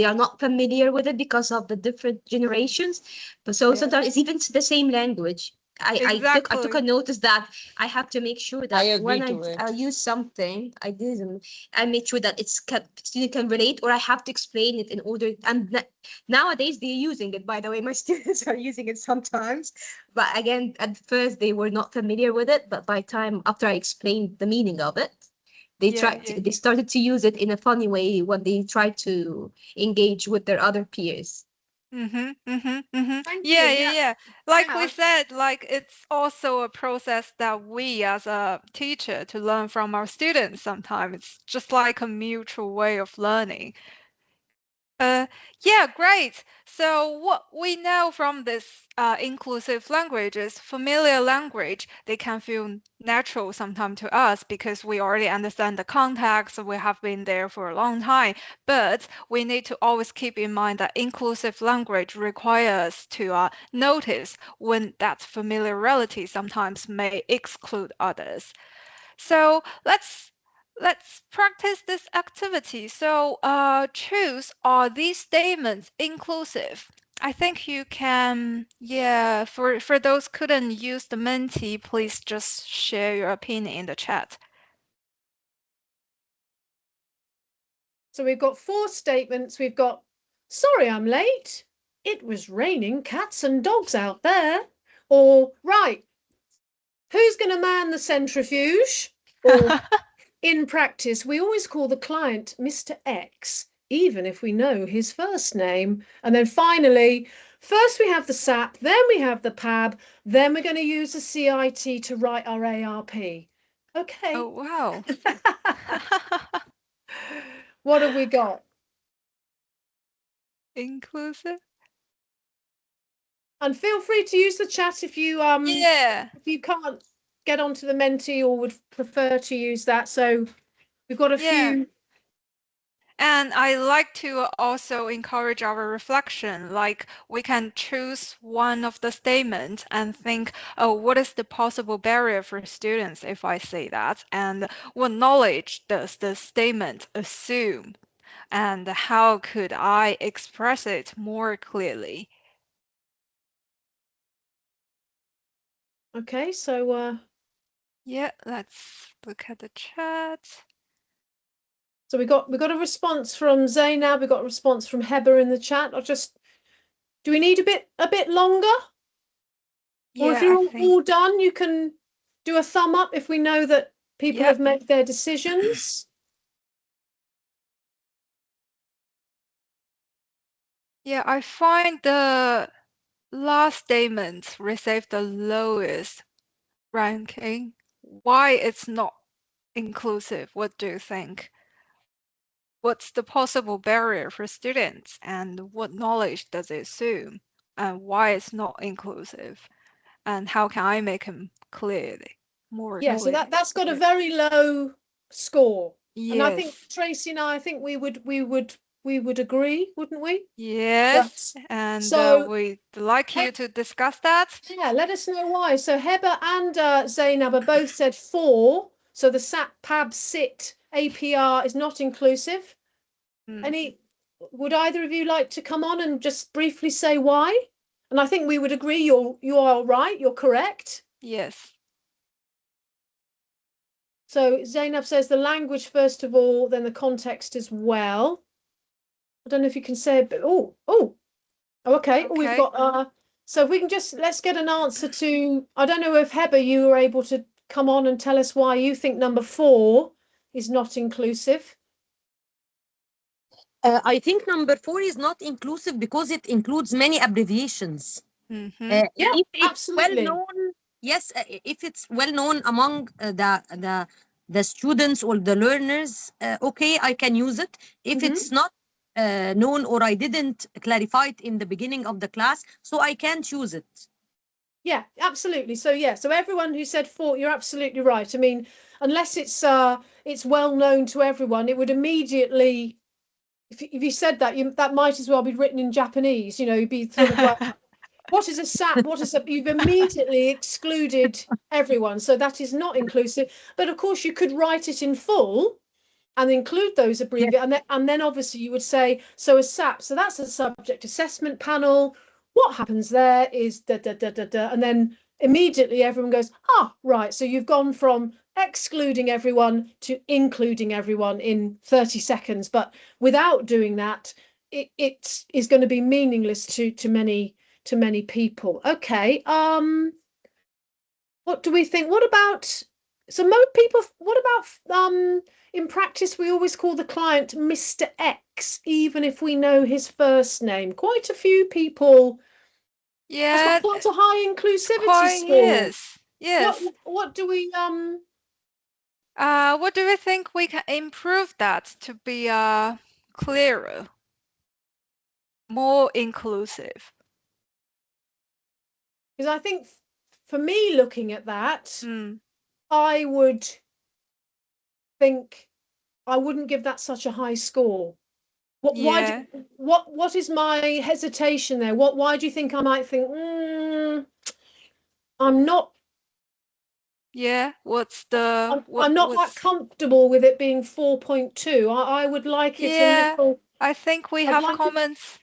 Speaker 7: are not familiar with it because of the different generations. But so sometimes it's even the same language. I took a
Speaker 3: Exactly.
Speaker 7: notice that I have to make sure
Speaker 11: I
Speaker 7: that
Speaker 11: agree
Speaker 7: when
Speaker 11: to
Speaker 7: I
Speaker 11: it.
Speaker 7: use something, I make sure that student can relate, or I have to explain it in order. And nowadays they're using it. By the way, my students are using it sometimes. But again, at first they were not familiar with it. But by time after I explained the meaning of it,
Speaker 3: Yeah.
Speaker 7: they started to use it in a funny way when they try to engage with their other peers.
Speaker 2: Thank
Speaker 3: Yeah,
Speaker 2: you.
Speaker 3: yeah,
Speaker 2: Yeah.
Speaker 3: yeah. Like we
Speaker 2: Yeah.
Speaker 3: said, like it's also a process that we as a teacher to learn from our students sometimes. It's just like a mutual way of learning. Yeah, great. So what we know from this inclusive languages, familiar language, they can feel natural sometimes to us because we already understand the context, we have been there for a long time. But we need to always keep in mind that inclusive language requires us to notice when that familiarity sometimes may exclude others. So let's practice this activity. So choose, are these statements inclusive? I think you can, yeah, for those couldn't use the Menti, please just share your opinion in the chat.
Speaker 2: So we've got 4 statements. We've got, sorry, I'm late. It was raining cats and dogs out there. Or, right, who's going to man the centrifuge? Or, in practice, we always call the client Mr. X, even if we know his first name. And then finally, first we have the SAP, then we have the PAB, then we're going to use the CIT to write our ARP. Okay.
Speaker 3: Oh, wow.
Speaker 2: What have we got?
Speaker 3: Inclusive?
Speaker 2: And feel free to use the chat if you if you can't get onto the Menti or would prefer to use that. So we've got a few.
Speaker 3: And I like to also encourage our reflection, like we can choose one of the statements and think, oh, what is the possible barrier for students if I say that? And what knowledge does the statement assume? And how could I express it more clearly?
Speaker 2: Okay, so
Speaker 3: yeah, let's look at the chat.
Speaker 2: So we got a response from Zainab, we got a response from Heber in the chat. Do we need a bit longer?
Speaker 3: Yeah,
Speaker 2: or if you're all done, you can do a thumb up if we know that people have made their decisions.
Speaker 3: Yeah, I find the last statement received the lowest ranking. Why it's not inclusive? What do you think? What's the possible barrier for students and what knowledge does it assume? And why it's not inclusive? And how can I make them clearly more
Speaker 2: Yeah,
Speaker 3: clear?
Speaker 2: so that's got a very low score.
Speaker 3: Yes.
Speaker 2: And I think Tracy and I think we would agree, wouldn't we?
Speaker 3: Yes, and we'd like you to discuss that.
Speaker 2: Yeah, let us know why. So Heber and Zainab are both said 4. So the SAP PAB SIT APR is not inclusive. Would either of you like to come on and just briefly say why? And I think we would agree you are right, you're correct.
Speaker 3: Yes.
Speaker 2: So Zainab says the language first of all, then the context as well. I don't know if you can say a bit. Okay. We've got so if we can let's get an answer to, I don't know if Heber, you were able to come on and tell us why you think number 4 is not inclusive.
Speaker 4: I think number 4 is not inclusive because it includes many abbreviations.
Speaker 2: Yeah,
Speaker 4: if it's
Speaker 2: absolutely.
Speaker 4: well known, yes, if it's well known among the students or the learners, okay, I can use it. If it's not known or I didn't clarify it in the beginning of the class, so I can't use it.
Speaker 2: Yeah, absolutely. So so everyone who said 4, you're absolutely right. I mean, unless it's well known to everyone, it would immediately, if you said that, that might as well be written in Japanese. You'd be sort of like, what is a SAP? What is a? You've immediately excluded everyone, so that is not inclusive. But of course, you could write it in full and include those abbreviations, and then obviously you would say, so a SAP, so that's a subject assessment panel. What happens there is da da da da da, and then immediately everyone goes, right. So you've gone from excluding everyone to including everyone in 30 seconds, but without doing that, it is going to be meaningless to many people. Okay. What do we think? What about, so most people, what about in practice we always call the client Mr. X, even if we know his first name. Quite a few people.
Speaker 3: Yeah.
Speaker 2: That's got quite a high inclusivity score.
Speaker 3: Yes.
Speaker 2: What do we
Speaker 3: what do we think we can improve that to be clearer, more inclusive?
Speaker 2: Because I think for me, looking at that, I would think I wouldn't give that such a high score. What is my hesitation there? Why do you think I might think I'm not?
Speaker 3: Yeah,
Speaker 2: I'm not that comfortable with it being 4.2. I would like it a little.
Speaker 3: I think we have comments.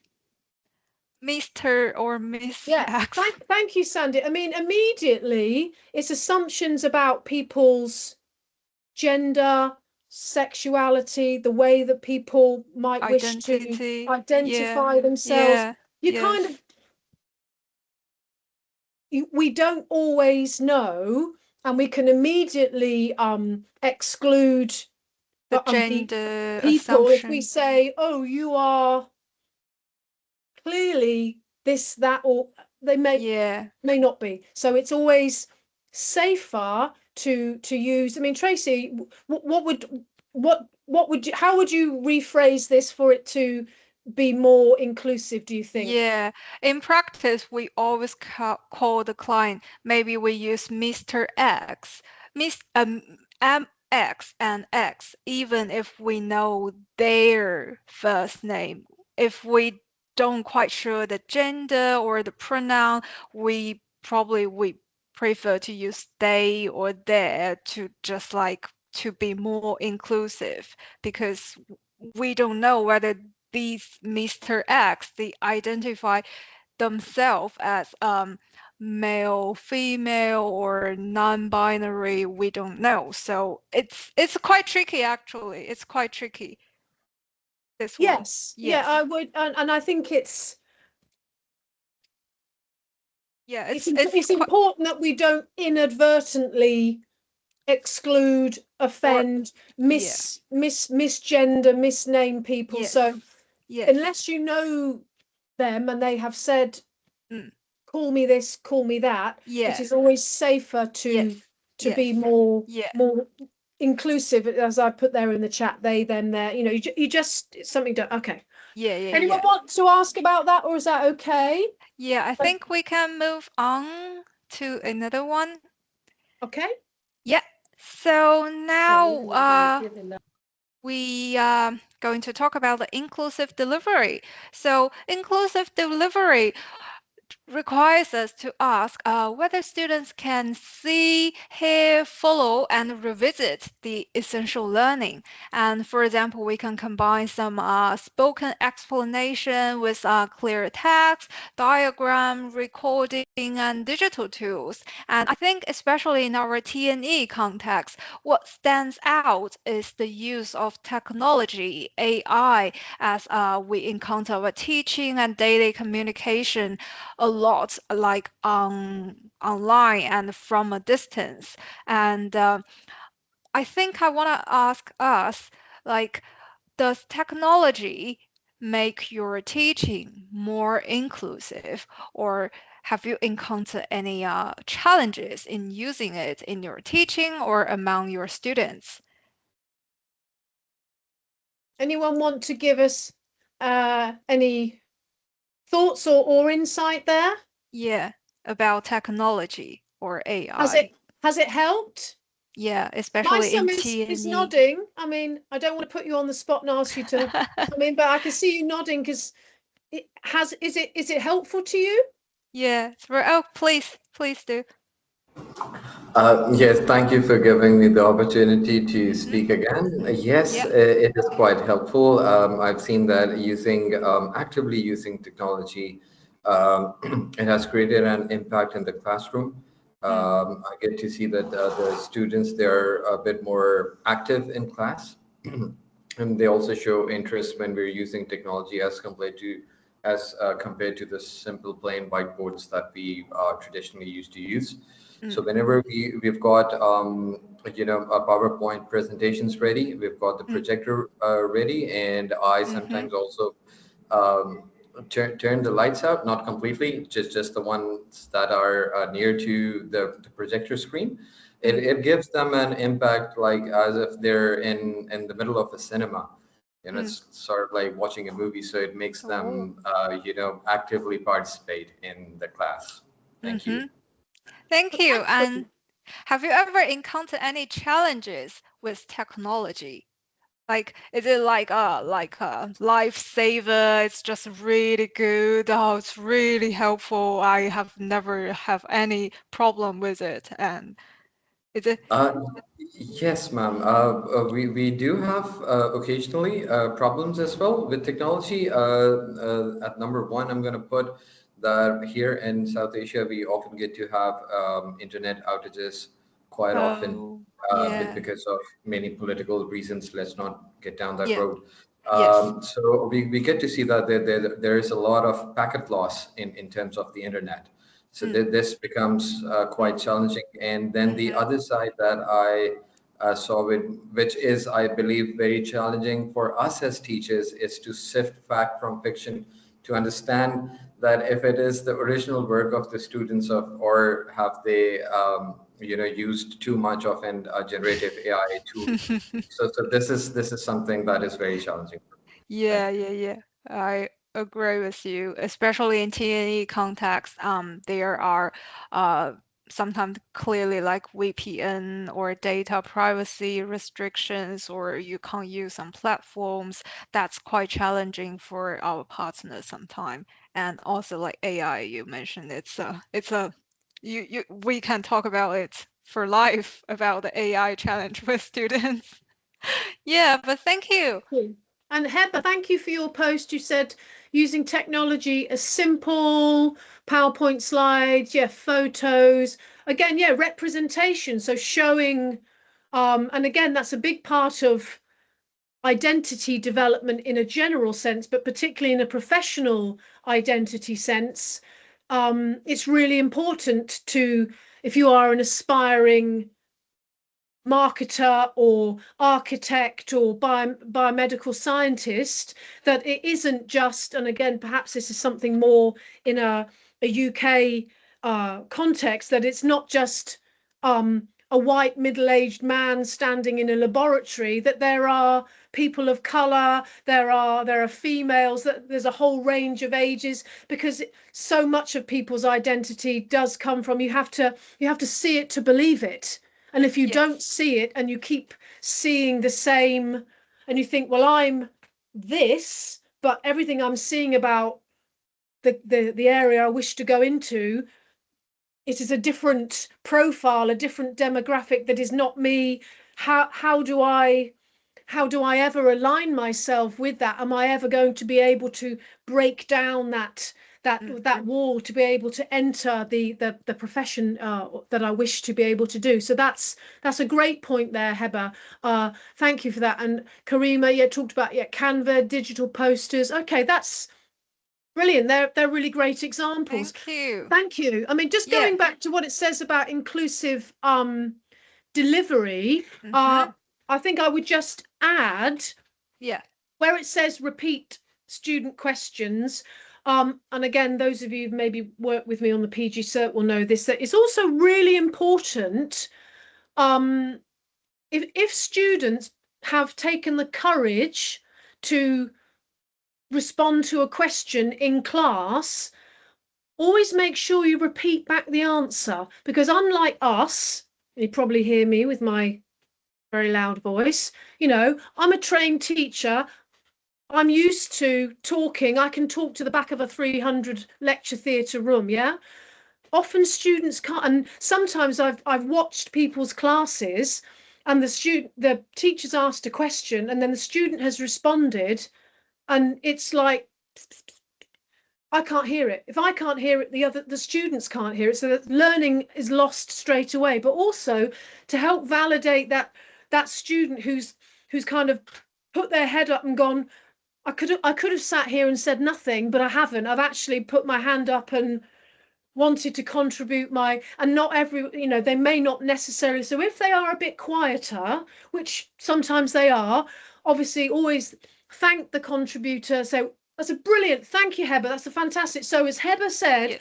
Speaker 3: Mr. or Miss X.
Speaker 2: Thank you, Sandy. I mean, immediately it's assumptions about people's gender, sexuality, the way that people might wish to identify themselves. You kind of, we don't always know, and we can immediately exclude
Speaker 3: the gender
Speaker 2: people if we
Speaker 3: assumption.
Speaker 2: say, oh, you are clearly this, that, or they may not be. So it's always safer to use. I mean, Tracy, what would you, how would you rephrase this for it to be more inclusive, do you think?
Speaker 3: Yeah, in practice, we always call the client. Maybe we use Mr. X, MX and X, even if we know their first name. If we don't quite sure the gender or the pronoun, we prefer to use they or their to just like to be more inclusive, because we don't know whether these Mr. X, they identify themselves as male, female, or non-binary. We don't know. So it's quite tricky, actually. It's quite tricky. This one.
Speaker 2: Yes. Yeah, I would, and I think it's it's important that we don't inadvertently exclude, offend, misgender, misname people. So unless you know them and they have said, call me this, call me that, it is always safer to be more inclusive, as I put there in the chat, they, them, their, you know, you just, it's something to, okay. Anyone want to ask about that, or is that okay?
Speaker 3: Yeah, I think we can move on to another one.
Speaker 2: Okay.
Speaker 3: Yeah. So now we are going to talk about the inclusive delivery. So inclusive delivery requires us to ask whether students can see, hear, follow, and revisit the essential learning. And for example, we can combine some spoken explanation with clear text, diagram, recording, and digital tools. And I think especially in our T&E context, what stands out is the use of technology, AI, as we encounter our teaching and daily communication a lot, like online and from a distance. And I think I want to ask us, like, does technology make your teaching more inclusive, or have you encountered any challenges in using it in your teaching or among your students?
Speaker 2: Anyone want to give us any thoughts or insight there?
Speaker 3: Yeah, about technology or AI.
Speaker 2: Has it helped?
Speaker 3: Yeah, especially in T&E.
Speaker 2: Is nodding. I mean, I don't want to put you on the spot and ask you to. I mean, but I can see you nodding because it has. Is it helpful to you?
Speaker 3: Yeah. Oh, please do.
Speaker 6: Yes, thank you for giving me the opportunity to speak again. Yes, it is quite helpful. I've seen that actively using technology, it has created an impact in the classroom. I get to see that the students, they're a bit more active in class. And they also show interest when we're using technology as compared to the simple plain whiteboards that we traditionally used to use. So whenever we've got a PowerPoint presentations ready, we've got the projector ready, and I sometimes also turn the lights out, not completely, just the ones that are near to the projector screen. It gives them an impact, like as if they're in the middle of a cinema. You know, it's sort of like watching a movie, so it makes them actively participate in the class. Thank you.
Speaker 3: Thank you. And have you ever encountered any challenges with technology? Like, is it like a lifesaver? It's just really good. Oh, it's really helpful. I have never have any problem with it. And is it?
Speaker 6: Yes, ma'am. We do have occasionally problems as well with technology. At number one, I'm going to put that here in South Asia, we often get to have internet outages quite often because of many political reasons. Let's not get down that road. So we get to see that there is a lot of packet loss in terms of the internet. So this becomes quite challenging. And then the other side that I saw which is, I believe, very challenging for us as teachers, is to sift fact from fiction, to understand that if it is the original work of the students or have they used too much of an generative AI tool. So this is something that is very challenging.
Speaker 3: Yeah. I agree with you, especially in T&E context. There are sometimes clearly like VPN or data privacy restrictions, or you can't use some platforms. That's quite challenging for our partners sometimes. And also like AI, you mentioned we can talk about it for life about the AI challenge with students. Yeah, but thank you.
Speaker 2: And Heather, thank you for your post. You said using technology as simple PowerPoint slides, photos. Again, representation. So showing, and again, that's a big part of identity development in a general sense, but particularly in a professional identity sense. It's really important to, if you are an aspiring marketer or architect or biomedical scientist, that it isn't just, and again, perhaps this is something more in a UK context, that it's not just a white middle-aged man standing in a laboratory, that there are people of color, there are females, that there's a whole range of ages, because so much of people's identity does come from, you have to see it to believe it. And if you don't see it and you keep seeing the same, and you think, well, I'm this, but everything I'm seeing about the area I wish to go into, it is a different profile, a different demographic that is not me. How do I ever align myself with that? Am I ever going to be able to break down that wall to be able to enter the profession that I wish to be able to do? So that's a great point there, Heba. Thank you for that. And Karima, talked about Canva, digital posters. Okay, that's brilliant. They're really great examples. Thank you. I mean, just going back to what it says about inclusive delivery, I think I would just add, where it says repeat student questions. And again, those of you who've maybe worked with me on the PG Cert will know this, that it's also really important, if students have taken the courage to respond to a question in class, always make sure you repeat back the answer, because unlike us, you probably hear me with my very loud voice, I'm a trained teacher. I'm used to talking. I can talk to the back of a 300 lecture theatre room. Often students can't, and sometimes I've watched people's classes, and the teacher's asked a question, and then the student has responded, and it's like, I can't hear it. If I can't hear it, the students can't hear it. So that learning is lost straight away. But also to help validate that student who's kind of put their head up and gone, I could have sat here and said nothing, but I haven't. I've actually put my hand up and wanted to contribute and not they may not necessarily. So if they are a bit quieter, which sometimes they are, obviously always thank the contributor. So that's a brilliant, thank you, Heba. That's a fantastic. So as Heba said,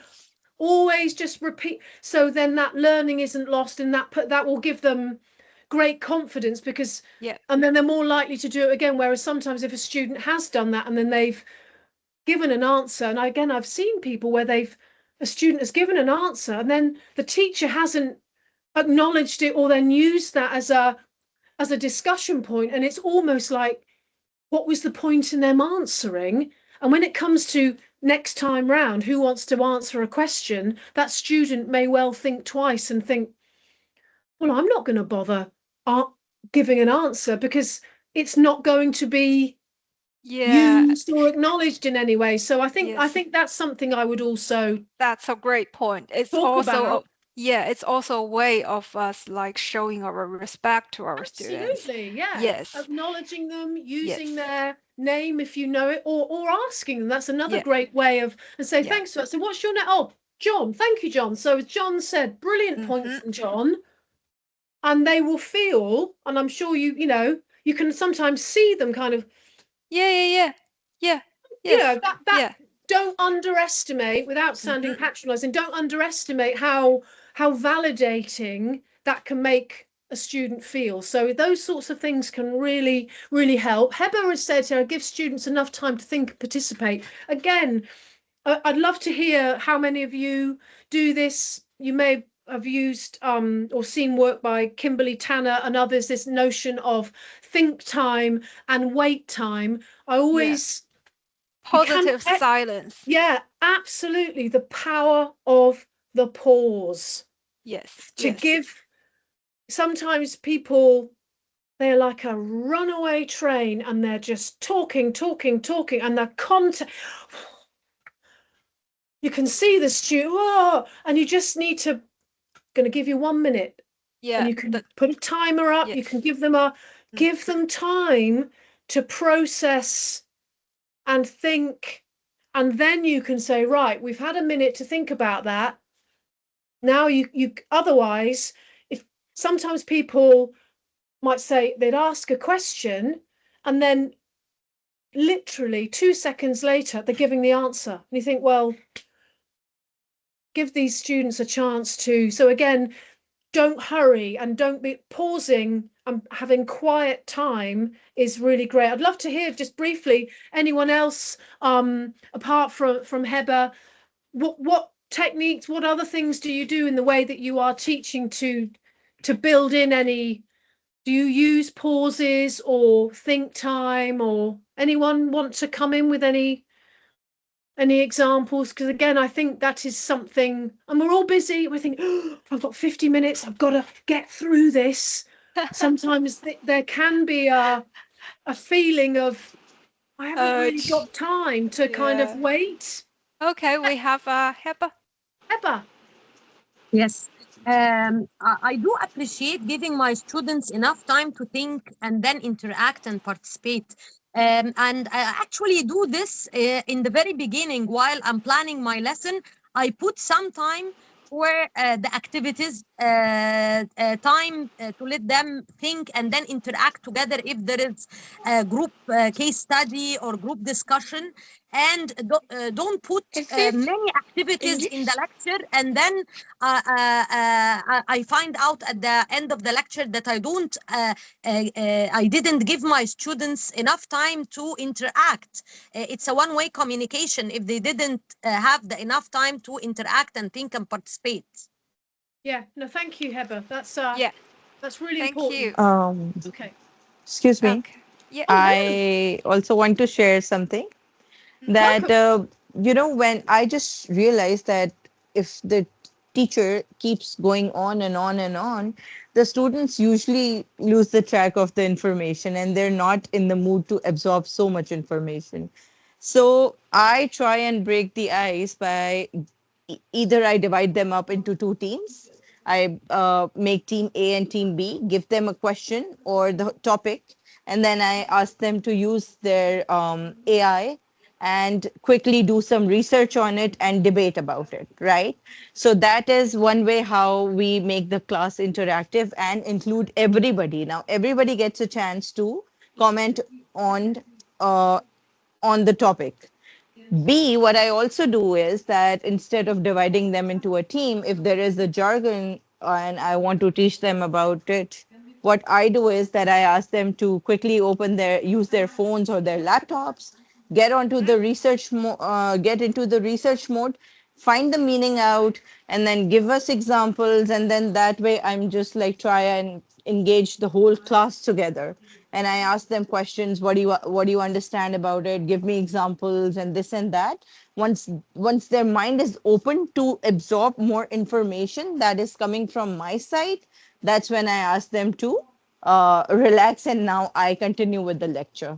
Speaker 2: always just repeat. So then that learning isn't lost, and that will give them great confidence, because and then they're more likely to do it again. Whereas sometimes if a student has done that and then they've given an answer, and again, I've seen people where a student has given an answer and then the teacher hasn't acknowledged it, or then used that as a discussion point, and it's almost like, what was the point in them answering? And when it comes to next time round, who wants to answer a question, that student may well think twice and think, well, I'm not going to bother giving an answer, because it's not going to be used or acknowledged in any way. So I think that's something I would also.
Speaker 3: That's a great point. It's also it's also a way of us like showing our respect to our students.
Speaker 2: Absolutely, Yes. Acknowledging them, using their name if you know it, or asking them. That's another great way of, and say thanks for that. So what's your name? Oh, John. Thank you, John. So as John said, brilliant point from John. And they will feel, and I'm sure you know, you can sometimes see them kind of.
Speaker 3: Yeah.
Speaker 2: You know, that don't underestimate, without sounding patronizing, don't underestimate how validating that can make a student feel. So those sorts of things can really, really help. Heber has said here, give students enough time to think and participate. Again, I'd love to hear how many of you do this. You may have used or seen work by Kimberly Tanner and others, this notion of think time and wait time. I always
Speaker 3: positive silence.
Speaker 2: Yeah, absolutely. The power of the pause.
Speaker 3: Yes.
Speaker 2: To give, sometimes people, they're like a runaway train and they're just talking, and the content, you can see the student, and you just need to, going to give you 1 minute.
Speaker 3: Yeah.
Speaker 2: And you can put a timer up, you can give them time to process and think. And then you can say, right, we've had a minute to think about that. Now you otherwise, if sometimes people might say, they'd ask a question and then literally 2 seconds later, they're giving the answer. And you think, well, give these students a chance to. So again, don't hurry and don't be pausing and having quiet time is really great. I'd love to hear just briefly anyone else apart from Heber, what techniques, what other things do you do in the way that you are teaching to build in any, do you use pauses or think time, or anyone want to come in with any examples? Because again, I think that is something, and we're all busy, we think, oh, I've got 50 minutes, I've got to get through this. Sometimes there can be a feeling of, I haven't really got time to kind of wait.
Speaker 3: Okay, we have Heber.
Speaker 2: Heber.
Speaker 4: Yes. I do appreciate giving my students enough time to think and then interact and participate. And I actually do this in the very beginning while I'm planning my lesson. I put some time for the activities, time to let them think and then interact together if there is a group case study or group discussion. And don't put many activities in the lecture, and then I find out at the end of the lecture that I didn't give my students enough time to interact. It's a one-way communication if they didn't have the enough time to interact and think and participate.
Speaker 2: Yeah, no, thank you, Heber. That's that's really
Speaker 3: Thank
Speaker 2: important.
Speaker 3: You.
Speaker 2: Okay.
Speaker 11: Excuse me.
Speaker 3: Okay. Yeah.
Speaker 11: I also want to share something that you know, when I just realized that if the teacher keeps going on and on and on, the students usually lose the track of the information and they're not in the mood to absorb so much information. So I try and break the ice by either I divide them up into two teams. I make team A and team B, give them a question or the topic, and then I ask them to use their AI and quickly do some research on it and debate about it, right? So that is one way how we make the class interactive and include everybody. Now everybody gets a chance to comment uh, on the topic. B, what I also do is that instead of dividing them into a team, if there is a jargon and I want to teach them about it, what I do is that I ask them to quickly use their phones or their laptops, get onto the get into the research mode, find the meaning out, and then give us examples. And then that way, I'm just like try and engage the whole class together. And I ask them questions. What do you understand about it? Give me examples and this and that. Once their mind is open to absorb more information that is coming from my side, that's when I ask them to relax, and now I continue with the lecture.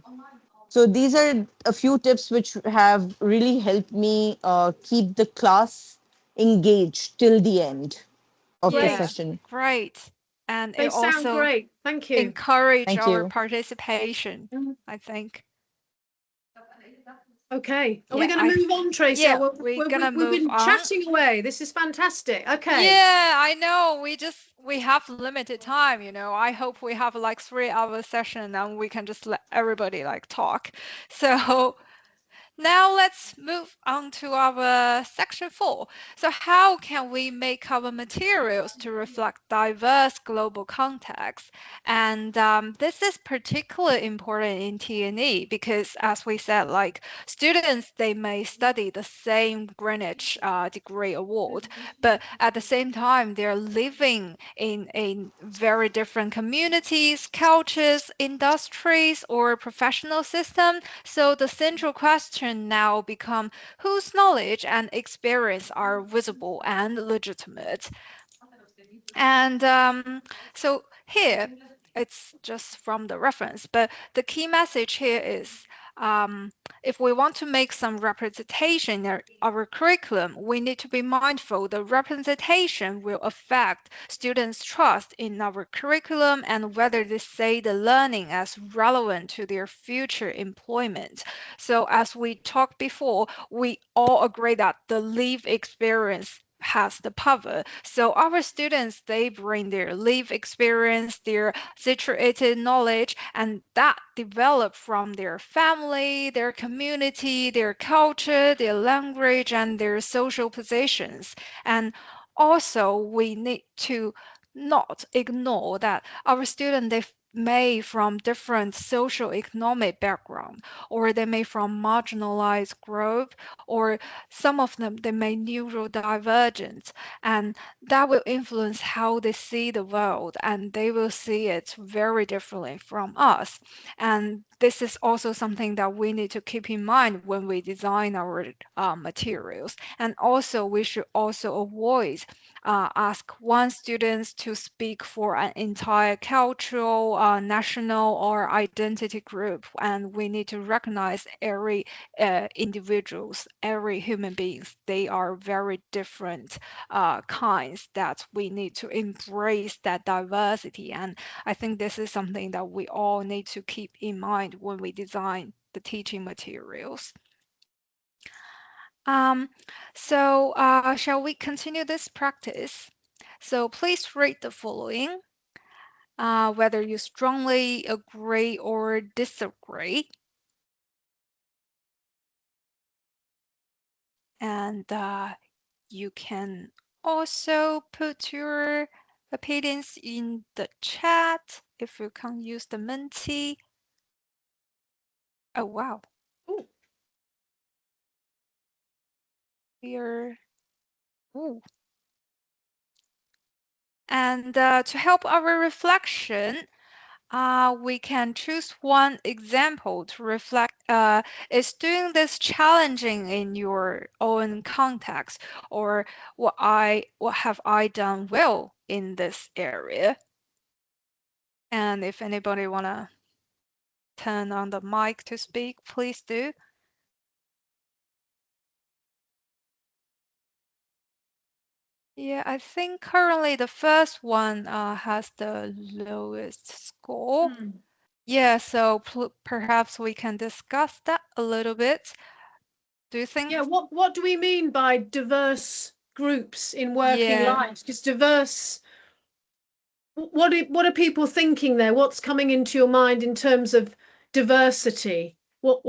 Speaker 11: So these are a few tips which have really helped me keep the class engaged till the end of the session.
Speaker 3: Great. And
Speaker 2: They
Speaker 3: it
Speaker 2: sound
Speaker 3: also
Speaker 2: great. Thank you.
Speaker 3: encourage
Speaker 11: Thank
Speaker 3: our
Speaker 11: you.
Speaker 3: participation, I think.
Speaker 2: Okay. Are we
Speaker 3: Yeah,
Speaker 2: going to move on, Tracy?
Speaker 3: yeah, we're gonna
Speaker 2: We've
Speaker 3: move
Speaker 2: been
Speaker 3: on.
Speaker 2: chatting away. This is fantastic. Okay.
Speaker 3: Yeah, I know. We have limited time, you know. I hope we have like 3 hour session and we can just let everybody like talk. So now let's move on to our section 4. So how can we make our materials to reflect diverse global contexts? And this is particularly important in T&E because, as we said, like students, they may study the same Greenwich degree award, but at the same time, they're living in very different communities, cultures, industries, or professional system. So the central question now become whose knowledge and experience are visible and legitimate. And so here, it's just from the reference, but the key message here is if we want to make some representation in our curriculum, we need to be mindful the representation will affect students' trust in our curriculum and whether they see the learning as relevant to their future employment. So as we talked before, we all agree that the lived experience has the power. So our students, they bring their lived experience, their situated knowledge, and that develop from their family, their community, their culture, their language, and their social positions. And also, we need to not ignore that our students, they may from different social economic background, or they may from marginalized group, or some of them, they may neurodivergent, and that will influence how they see the world, and they will see it very differently from us. And this is also something that we need to keep in mind when we design our materials. And also, we should also avoid ask one student to speak for an entire cultural, national, or identity group, and we need to recognize every individuals, every human beings. They are very different kinds that we need to embrace that diversity. And I think this is something that we all need to keep in mind when we design the teaching materials. So shall we continue this practice? So please read the following, whether you strongly agree or disagree. And you can also put your opinions in the chat if you can't use the Menti. Oh, wow.
Speaker 2: Ooh.
Speaker 3: Here. Ooh. And to help our reflection, we can choose one example to reflect, is doing this challenging in your own context, or what have I done well in this area? And if anybody wanna turn on the mic to speak, please do. Yeah, I think currently the first one has the lowest score. Yeah, so perhaps we can discuss that a little bit. Do you think?
Speaker 2: Yeah, what do we mean by diverse groups in working life? Because diverse, what are people thinking there? What's coming into your mind in terms of diversity? What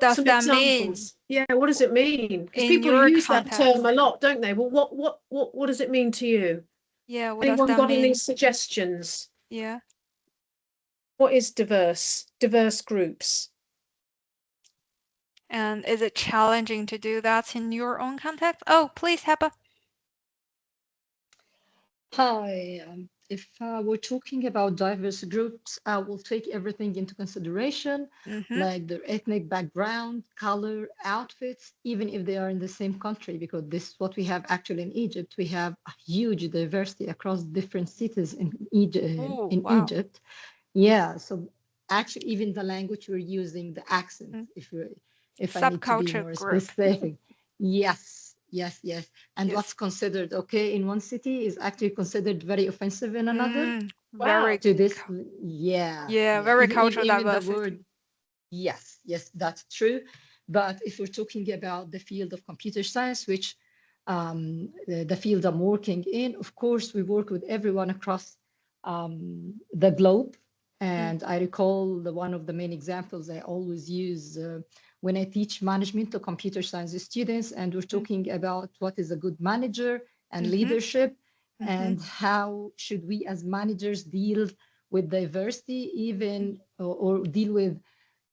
Speaker 3: does
Speaker 2: some
Speaker 3: that
Speaker 2: examples? Yeah, what does it mean? Because
Speaker 3: in
Speaker 2: people
Speaker 3: your
Speaker 2: use
Speaker 3: context?
Speaker 2: that term a lot, don't they? Well, what does it mean to you?
Speaker 3: Yeah, what does
Speaker 2: Anyone
Speaker 3: that
Speaker 2: got
Speaker 3: mean?
Speaker 2: any suggestions?
Speaker 3: Yeah.
Speaker 2: What is diverse groups?
Speaker 3: And is it challenging to do that in your own context? Oh, please, Heba.
Speaker 12: Hi. If we're talking about diverse groups, I will take everything into consideration, like their ethnic background, color, outfits, even if they are in the same country, because this is what we have actually in Egypt. We have a huge diversity across different cities in Egypt. Yeah, so actually even the language we're using, the accent, if I need to be more specific. Yes. And what's considered okay in one city is actually considered very offensive in another.
Speaker 3: Very
Speaker 12: to this, yeah.
Speaker 3: very cultural
Speaker 12: even the
Speaker 3: diversity.
Speaker 12: word, Yes, that's true. But if we're talking about the field of computer science, which the field I'm working in, of course, we work with everyone across the globe. And I recall one of the main examples I always use when I teach management to computer science students, and we're talking about what is a good manager and leadership, and how should we as managers deal with diversity, even or deal with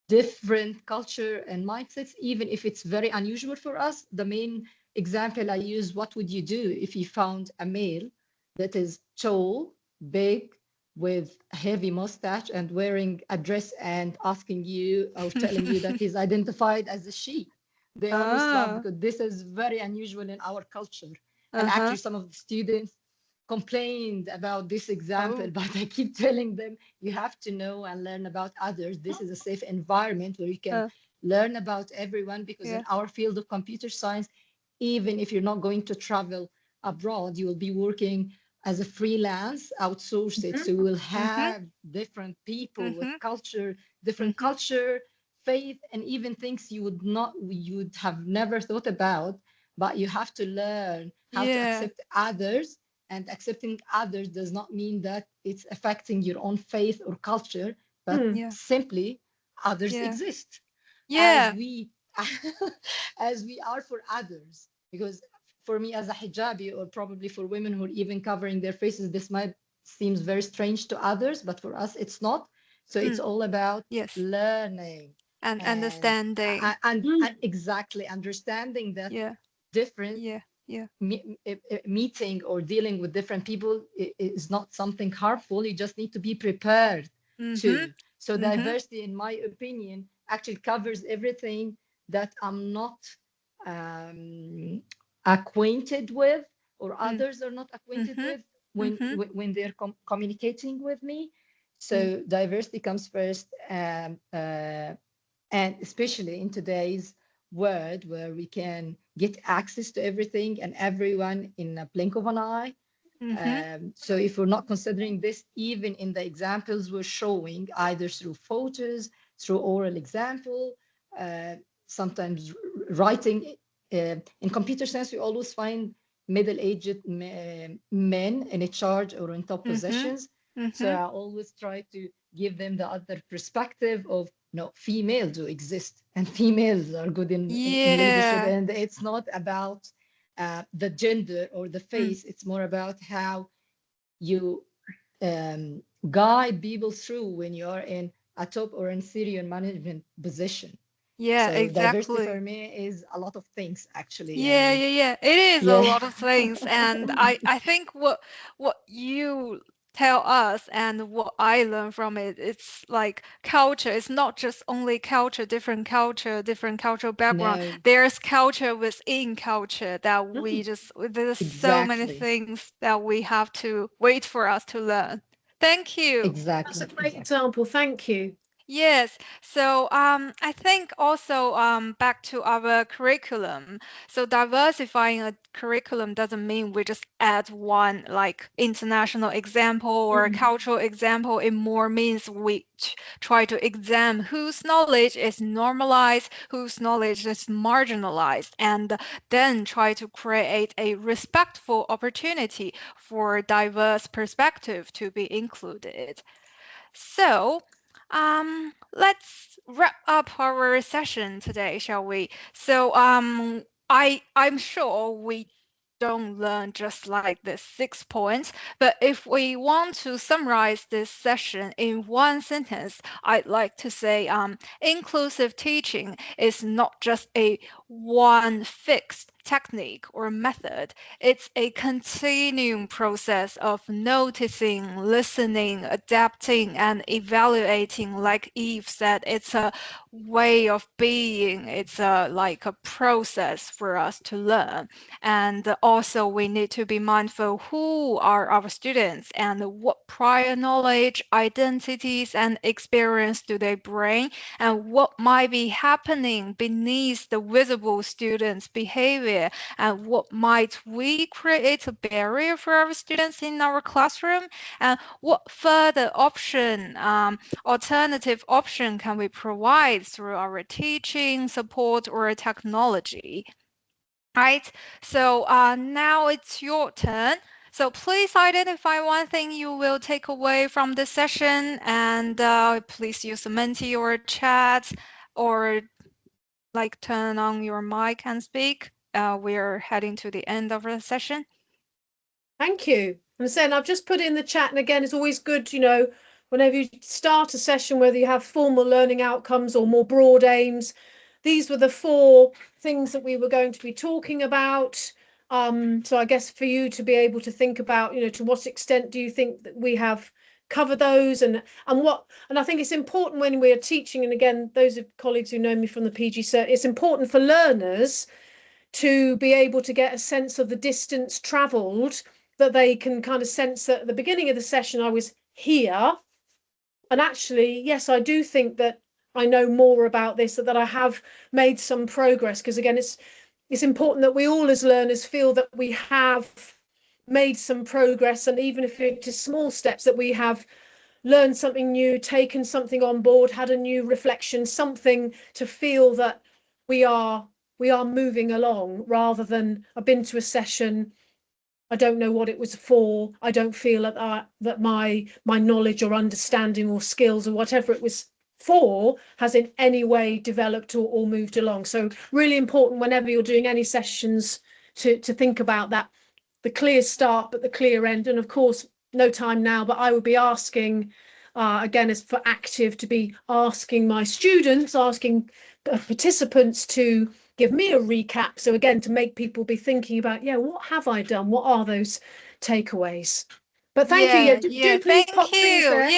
Speaker 12: different culture and mindsets, even if it's very unusual for us. The main example I use, what would you do if you found a male that is tall, big, with a heavy mustache and wearing a dress and asking you or telling you that he's identified as a she? They always laugh because this is very unusual in our culture. And actually some of the students complained about this example, but I keep telling them, you have to know and learn about others. This is a safe environment where you can learn about everyone, because in our field of computer science, even if you're not going to travel abroad, you will be working as a freelance, outsource it. So you will have different people with culture, different culture, faith, and even things you would have never thought about, but you have to learn how to accept others. And accepting others does not mean that it's affecting your own faith or culture, but simply others exist as we as we are for others. Because for me as a hijabi, or probably for women who are even covering their faces, this might seems very strange to others, but for us it's not. So it's all about learning
Speaker 3: and understanding
Speaker 12: and exactly understanding that different meeting or dealing with different people is not something harmful. You just need to be prepared to. So diversity, in my opinion, actually covers everything that I'm not acquainted with, or others are not acquainted with when they're communicating with me. So diversity comes first, and especially in today's world where we can get access to everything and everyone in a blink of an eye. So if we're not considering this, even in the examples we're showing, either through photos, through oral example, sometimes writing, in computer science, we always find middle-aged men in a charge or in top positions. So I always try to give them the other perspective of, no, females do exist and females are good in leadership. And it's not about the gender or the face. It's more about how you guide people through when you are in a top or in senior management position. So diversity for me is a lot of things, actually.
Speaker 3: It is a lot of things. And I think what you tell us and what I learn from it, it's like culture. It's not just only culture, different cultural background.
Speaker 12: No.
Speaker 3: There's culture within culture that we just, there's so many things that we have to wait for us to learn. Thank you.
Speaker 12: Exactly.
Speaker 2: That's a great example. Thank you.
Speaker 3: Yes. So I think also back to our curriculum. So diversifying a curriculum doesn't mean we just add one like international example or cultural example. It more means we try to examine whose knowledge is normalized, whose knowledge is marginalized, and then try to create a respectful opportunity for diverse perspective to be included. So, let's wrap up our session today, shall we? So, I'm sure we don't learn just like the 6 points, but if we want to summarize this session in one sentence, I'd like to say, inclusive teaching is not just a one fixed technique or method. It's a continuing process of noticing, listening, adapting, and evaluating. Like Eve said, it's a way of being. It's like a process for us to learn. And also we need to be mindful who are our students and what prior knowledge, identities, and experience do they bring, and what might be happening beneath the visible students' behavior there, and what might we create a barrier for our students in our classroom, and what further option, alternative option can we provide through our teaching, support, or technology. Right, so now it's your turn. So please identify one thing you will take away from this session, and please use Menti or chat, or like turn on your mic and speak. We're heading to the end of the session.
Speaker 2: Thank you. And saying I've just put in the chat, and again, it's always good, you know, whenever you start a session, whether you have formal learning outcomes or more broad aims, these were the 4 things that we were going to be talking about. So I guess for you to be able to think about, you know, to what extent do you think that we have covered those, and I think it's important when we are teaching, and again, those of colleagues who know me from the PG Cert, it's important for learners to be able to get a sense of the distance traveled, that they can kind of sense that at the beginning of the session I was here, and actually, yes, I do think that I know more about this, that I have made some progress, because again, it's important that we all as learners feel that we have made some progress, and even if it is small steps, that we have learned something new, taken something on board, had a new reflection, something to feel that we are moving along, rather than I've been to a session, I don't know what it was for, I don't feel that my knowledge or understanding or skills or whatever it was for has in any way developed or moved along. So really important whenever you're doing any sessions to think about that, the clear start but the clear end. And of course, no time now, but I would be asking again, as for active, to be asking my students, asking participants to give me a recap. So again, to make people be thinking about, yeah, what have I done? What are those takeaways? But thank you. Yeah, do please pop things there.